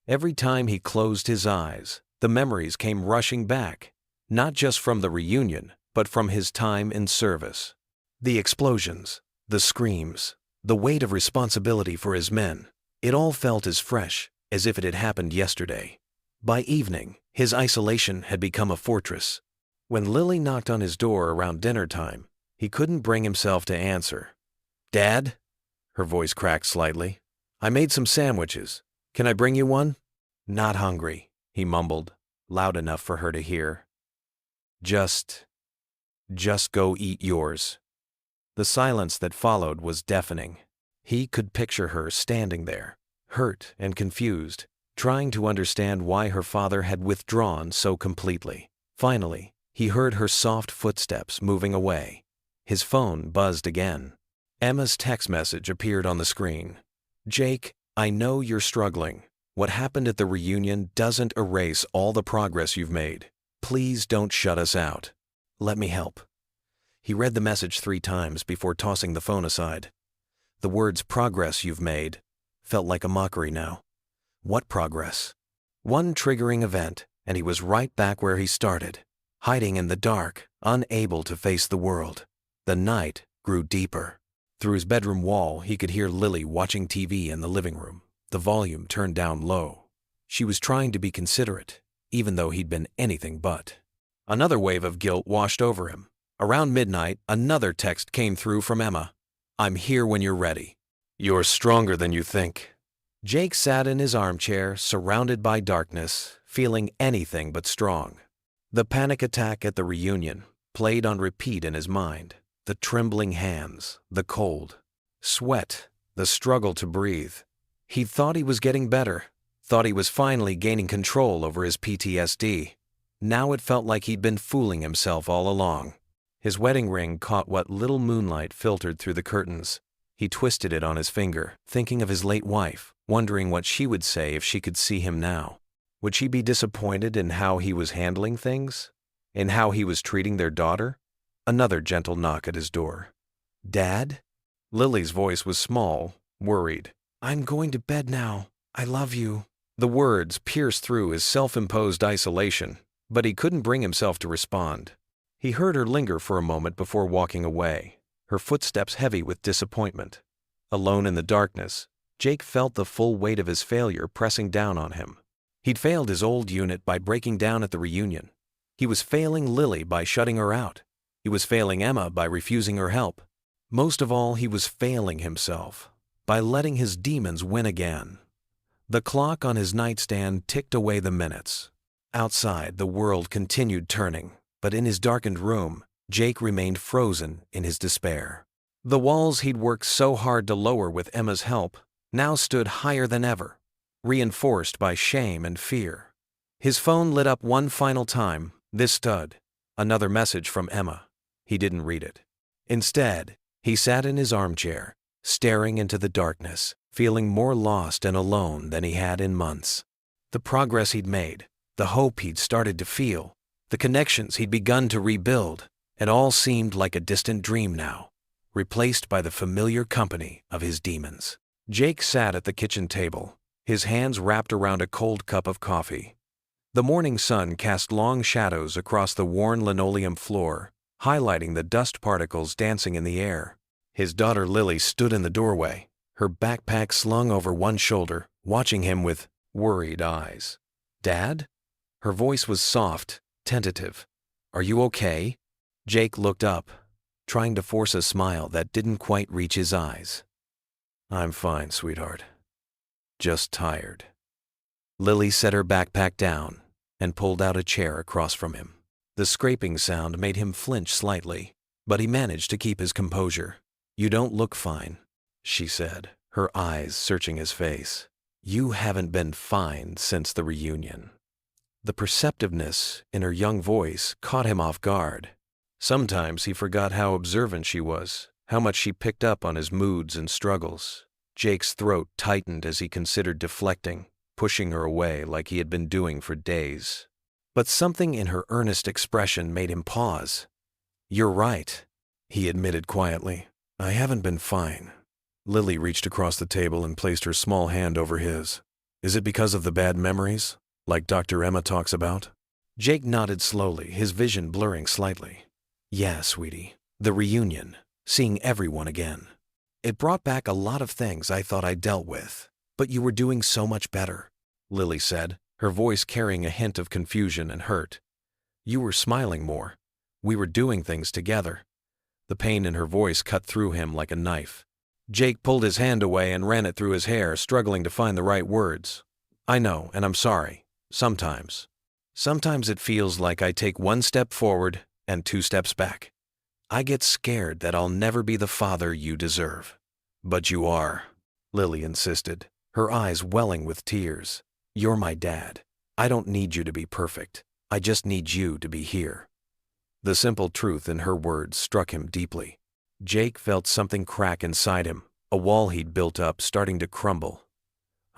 Every time he closed his eyes, the memories came rushing back, not just from the reunion, but from his time in service. The explosions, the screams, the weight of responsibility for his men, it all felt as fresh as if it had happened yesterday. By evening, his isolation had become a fortress. When Lily knocked on his door around dinner time, he couldn't bring himself to answer. "Dad?" Her voice cracked slightly. "I made some sandwiches. Can I bring you one?" "Not hungry," he mumbled, loud enough for her to hear. Just go eat yours." The silence that followed was deafening. He could picture her standing there, hurt and confused, trying to understand why her father had withdrawn so completely. Finally, he heard her soft footsteps moving away. His phone buzzed again. Emma's text message appeared on the screen. "Jake, I know you're struggling. What happened at the reunion doesn't erase all the progress you've made. Please don't shut us out. Let me help." He read the message 3 times before tossing the phone aside. The words "progress you've made" felt like a mockery now. What progress? One triggering event, and he was right back where he started, hiding in the dark, unable to face the world. The night grew deeper. Through his bedroom wall, he could hear Lily watching TV in the living room, the volume turned down low. She was trying to be considerate, even though he'd been anything but. Another wave of guilt washed over him. Around midnight, another text came through from Emma. "I'm here when you're ready." "You're stronger than you think." Jake sat in his armchair, surrounded by darkness, feeling anything but strong. The panic attack at the reunion played on repeat in his mind. The trembling hands, the cold sweat, the struggle to breathe. He thought he was getting better, thought he was finally gaining control over his PTSD. Now it felt like he'd been fooling himself all along. His wedding ring caught what little moonlight filtered through the curtains. He twisted it on his finger, thinking of his late wife, wondering what she would say if she could see him now. Would she be disappointed in how he was handling things? In how he was treating their daughter? Another gentle knock at his door. "Dad?" Lily's voice was small, worried. "I'm going to bed now. I love you." The words pierced through his self-imposed isolation, but he couldn't bring himself to respond. He heard her linger for a moment before walking away, her footsteps heavy with disappointment. Alone in the darkness, Jake felt the full weight of his failure pressing down on him. He'd failed his old unit by breaking down at the reunion. He was failing Lily by shutting her out. He was failing Emma by refusing her help. Most of all, he was failing himself by letting his demons win again. The clock on his nightstand ticked away the minutes. Outside, the world continued turning, but in his darkened room, Jake remained frozen in his despair. The walls he'd worked so hard to lower with Emma's help now stood higher than ever, reinforced by shame and fear. His phone lit up one final time, this stud, another message from Emma. He didn't read it. Instead, he sat in his armchair, staring into the darkness, feeling more lost and alone than he had in months. The progress he'd made, the hope he'd started to feel, the connections he'd begun to rebuild, it all seemed like a distant dream now, replaced by the familiar company of his demons. Jake sat at the kitchen table, his hands wrapped around a cold cup of coffee. The morning sun cast long shadows across the worn linoleum floor, highlighting the dust particles dancing in the air. His daughter Lily stood in the doorway, her backpack slung over one shoulder, watching him with worried eyes. "Dad?" Her voice was soft, tentative. "Are you okay?" Jake looked up, trying to force a smile that didn't quite reach his eyes. "I'm fine, sweetheart. Just tired." Lily set her backpack down and pulled out a chair across from him. The scraping sound made him flinch slightly, but he managed to keep his composure. "You don't look fine," she said, her eyes searching his face. "You haven't been fine since the reunion." The perceptiveness in her young voice caught him off guard. Sometimes he forgot how observant she was, how much she picked up on his moods and struggles. Jake's throat tightened as he considered deflecting, pushing her away like he had been doing for days. But something in her earnest expression made him pause. "You're right," he admitted quietly. "I haven't been fine." Lily reached across the table and placed her small hand over his. "Is it because of the bad memories, like Dr. Emma talks about?" Jake nodded slowly, his vision blurring slightly. "Yeah, sweetie. The reunion. Seeing everyone again. It brought back a lot of things I thought I'd dealt with. But you were doing so much better," Lily said, her voice carrying a hint of confusion and hurt. "You were smiling more. We were doing things together." The pain in her voice cut through him like a knife. Jake pulled his hand away and ran it through his hair, struggling to find the right words. "I know, and I'm sorry. Sometimes. Sometimes it feels like I take one step forward and 2 steps back. I get scared that I'll never be the father you deserve." "But you are," Lily insisted, her eyes welling with tears. "You're my dad. I don't need you to be perfect. I just need you to be here." The simple truth in her words struck him deeply. Jake felt something crack inside him, a wall he'd built up starting to crumble.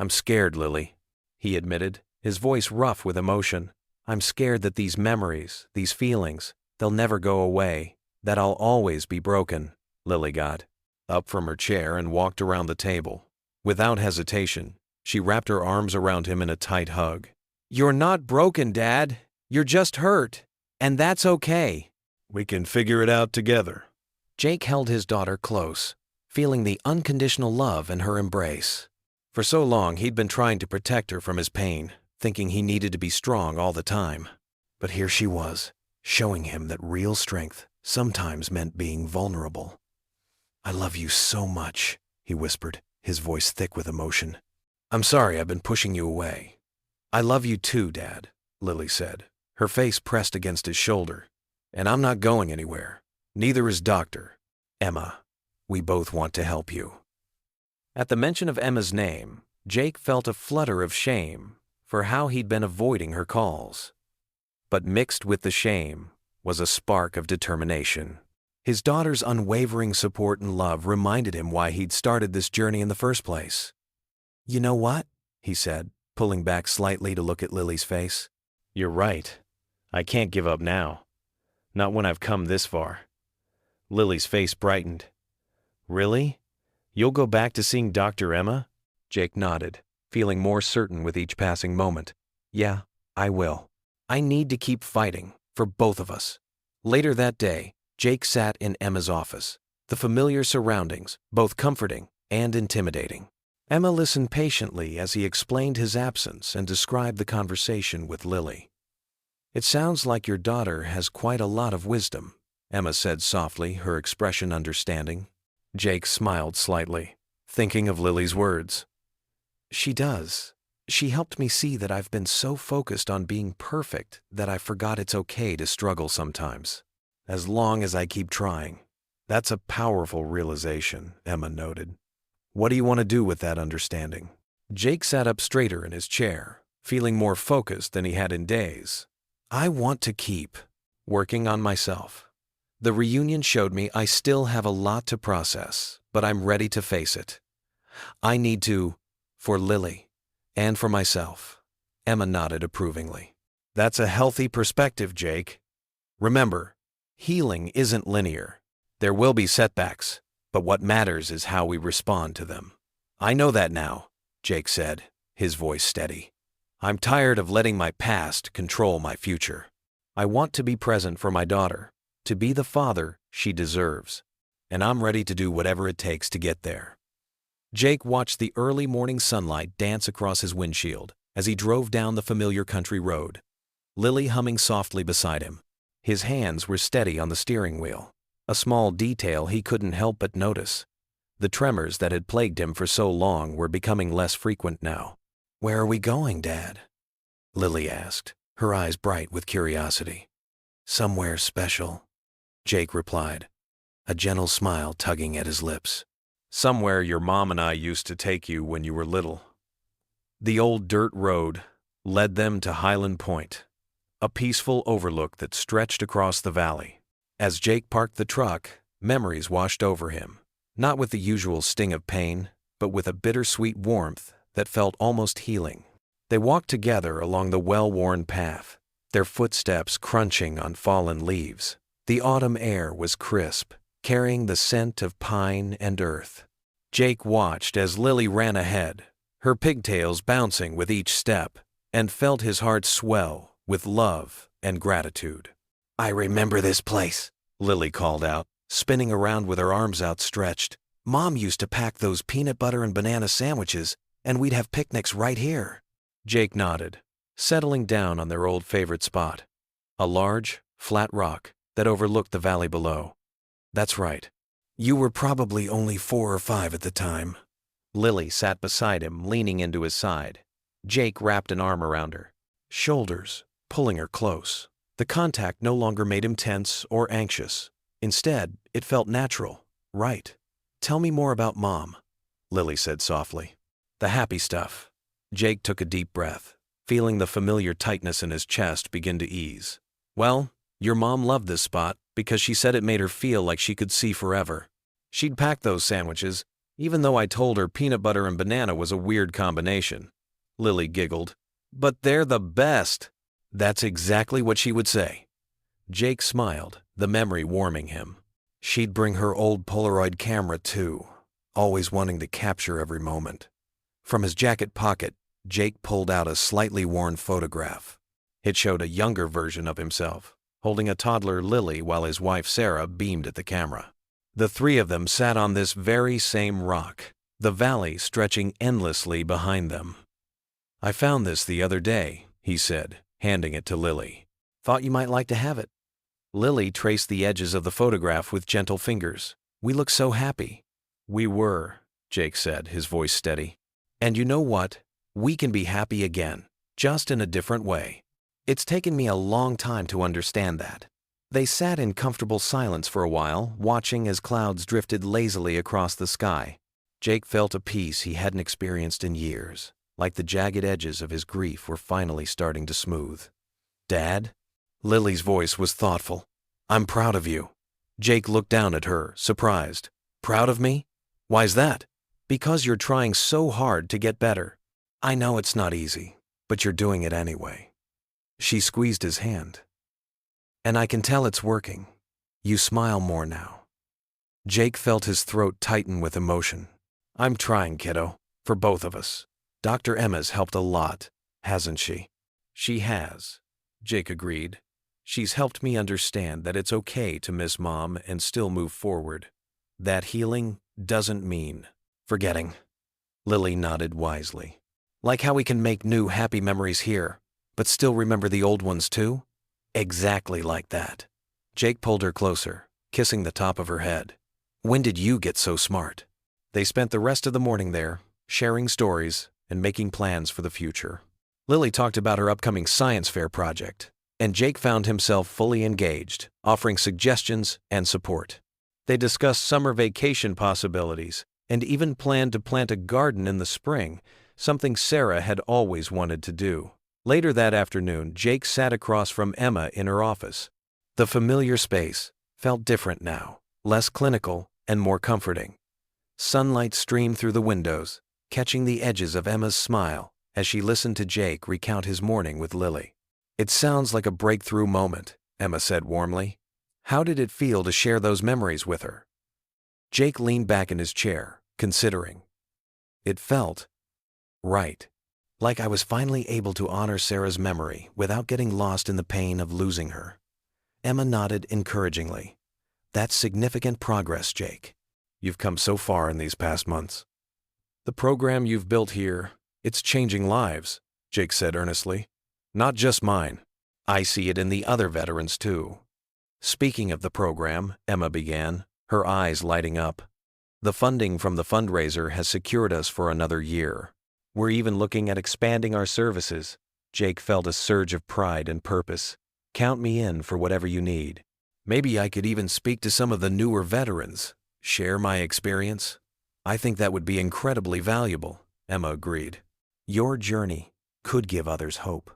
I'm scared, Lily, he admitted, his voice rough with emotion. I'm scared that these memories, these feelings, they'll never go away, that I'll always be broken. Lily got up from her chair and walked around the table. Without hesitation, she wrapped her arms around him in a tight hug. You're not broken, Dad. You're just hurt. And that's okay. We can figure it out together. Jake held his daughter close, feeling the unconditional love in her embrace. For so long, he'd been trying to protect her from his pain, thinking he needed to be strong all the time. But here she was, showing him that real strength sometimes meant being vulnerable. I love you so much, he whispered, his voice thick with emotion. I'm sorry I've been pushing you away. I love you too, Dad, Lily said, her face pressed against his shoulder. And I'm not going anywhere. Neither is Dr. Emma. We both want to help you. At the mention of Emma's name, Jake felt a flutter of shame for how he'd been avoiding her calls. But mixed with the shame was a spark of determination. His daughter's unwavering support and love reminded him why he'd started this journey in the first place. You know what? He said, pulling back slightly to look at Lily's face. You're right. I can't give up now. Not when I've come this far. Lily's face brightened. Really? You'll go back to seeing Dr. Emma? Jake nodded, feeling more certain with each passing moment. Yeah, I will. I need to keep fighting, for both of us. Later that day, Jake sat in Emma's office, the familiar surroundings, both comforting and intimidating. Emma listened patiently as he explained his absence and described the conversation with Lily. It sounds like your daughter has quite a lot of wisdom, Emma said softly, her expression understanding. Jake smiled slightly, thinking of Lily's words. She does. She helped me see that I've been so focused on being perfect that I forgot it's okay to struggle sometimes. As long as I keep trying. That's a powerful realization, Emma noted. What do you want to do with that understanding? Jake sat up straighter in his chair, feeling more focused than he had in days. I want to keep working on myself. The reunion showed me I still have a lot to process, but I'm ready to face it. I need to, for Lily, and for myself. Emma nodded approvingly. That's a healthy perspective, Jake. Remember, healing isn't linear. There will be setbacks, but what matters is how we respond to them. I know that now, Jake said, his voice steady. I'm tired of letting my past control my future. I want to be present for my daughter, to be the father she deserves, and I'm ready to do whatever it takes to get there. Jake watched the early morning sunlight dance across his windshield as he drove down the familiar country road, Lily humming softly beside him. His hands were steady on the steering wheel, a small detail he couldn't help but notice. The tremors that had plagued him for so long were becoming less frequent now. Where are we going, Dad? Lily asked, her eyes bright with curiosity. Somewhere special, Jake replied, a gentle smile tugging at his lips. Somewhere your mom and I used to take you when you were little. The old dirt road led them to Highland Point, a peaceful overlook that stretched across the valley. As Jake parked the truck, memories washed over him, not with the usual sting of pain, but with a bittersweet warmth that felt almost healing. They walked together along the well-worn path, their footsteps crunching on fallen leaves. The autumn air was crisp, carrying the scent of pine and earth. Jake watched as Lily ran ahead, her pigtails bouncing with each step, and felt his heart swell with love and gratitude. I remember this place, Lily called out, spinning around with her arms outstretched. Mom used to pack those peanut butter and banana sandwiches, and we'd have picnics right here. Jake nodded, settling down on their old favorite spot, a large, flat rock that overlooked the valley below. That's right. You were probably only 4 or 5 at the time. Lily sat beside him, leaning into his side. Jake wrapped an arm around her shoulders, pulling her close. The contact no longer made him tense or anxious. Instead, it felt natural, right. Tell me more about Mom, Lily said softly. The happy stuff. Jake took a deep breath, feeling the familiar tightness in his chest begin to ease. Well, your mom loved this spot because she said it made her feel like she could see forever. She'd pack those sandwiches, even though I told her peanut butter and banana was a weird combination. Lily giggled. But they're the best. That's exactly what she would say. Jake smiled, the memory warming him. She'd bring her old Polaroid camera too, always wanting to capture every moment. From his jacket pocket, Jake pulled out a slightly worn photograph. It showed a younger version of himself, holding a toddler Lily while his wife Sarah beamed at the camera. The three of them sat on this very same rock, the valley stretching endlessly behind them. I found this the other day, he said, handing it to Lily. Thought you might like to have it. Lily traced the edges of the photograph with gentle fingers. We look so happy. We were, Jake said, his voice steady. And you know what? We can be happy again, just in a different way. It's taken me a long time to understand that. They sat in comfortable silence for a while, watching as clouds drifted lazily across the sky. Jake felt a peace he hadn't experienced in years, like the jagged edges of his grief were finally starting to smooth. Dad? Lily's voice was thoughtful. I'm proud of you. Jake looked down at her, surprised. Proud of me? Why's that? Because you're trying so hard to get better. I know it's not easy, but you're doing it anyway. She squeezed his hand. And I can tell it's working. You smile more now. Jake felt his throat tighten with emotion. I'm trying, kiddo, for both of us. Dr. Emma's helped a lot, hasn't she? She has, Jake agreed. She's helped me understand that it's okay to miss Mom and still move forward. That healing doesn't mean forgetting. Lily nodded wisely. Like how we can make new happy memories here, but still remember the old ones too? Exactly like that. Jake pulled her closer, kissing the top of her head. When did you get so smart? They spent the rest of the morning there, sharing stories and making plans for the future. Lily talked about her upcoming science fair project, and Jake found himself fully engaged, offering suggestions and support. They discussed summer vacation possibilities and even planned to plant a garden in the spring, something Sarah had always wanted to do. Later that afternoon, Jake sat across from Emma in her office. The familiar space felt different now, less clinical and more comforting. Sunlight streamed through the windows, catching the edges of Emma's smile as she listened to Jake recount his morning with Lily. It sounds like a breakthrough moment, Emma said warmly. How did it feel to share those memories with her? Jake leaned back in his chair, considering. It felt right. Like I was finally able to honor Sarah's memory without getting lost in the pain of losing her. Emma nodded encouragingly. That's significant progress, Jake. You've come so far in these past months. The program you've built here, it's changing lives, Jake said earnestly. Not just mine. I see it in the other veterans too. Speaking of the program, Emma began, her eyes lighting up. The funding from the fundraiser has secured us for another year. We're even looking at expanding our services. Jake felt a surge of pride and purpose. Count me in for whatever you need. Maybe I could even speak to some of the newer veterans, share my experience. I think that would be incredibly valuable, Emma agreed. Your journey could give others hope.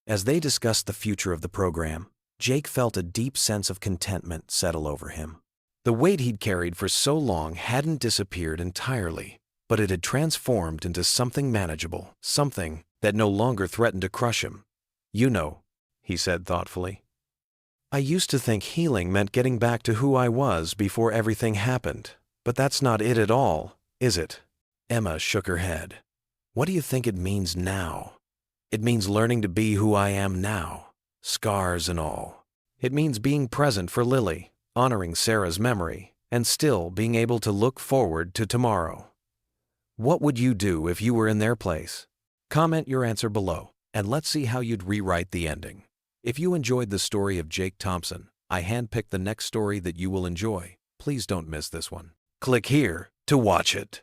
As they discussed the future of the program, Jake felt a deep sense of contentment settle over him. The weight he'd carried for so long hadn't disappeared entirely, but it had transformed into something manageable, something that no longer threatened to crush him. You know, he said thoughtfully. I used to think healing meant getting back to who I was before everything happened, but that's not it at all, is it? Emma shook her head. What do you think it means now? It means learning to be who I am now, scars and all. It means being present for Lily, honoring Sarah's memory, and still being able to look forward to tomorrow. What would you do if you were in their place? Comment your answer below, and let's see how you'd rewrite the ending. If you enjoyed the story of Jake Thompson, I handpicked the next story that you will enjoy. Please don't miss this one. Click here to watch it.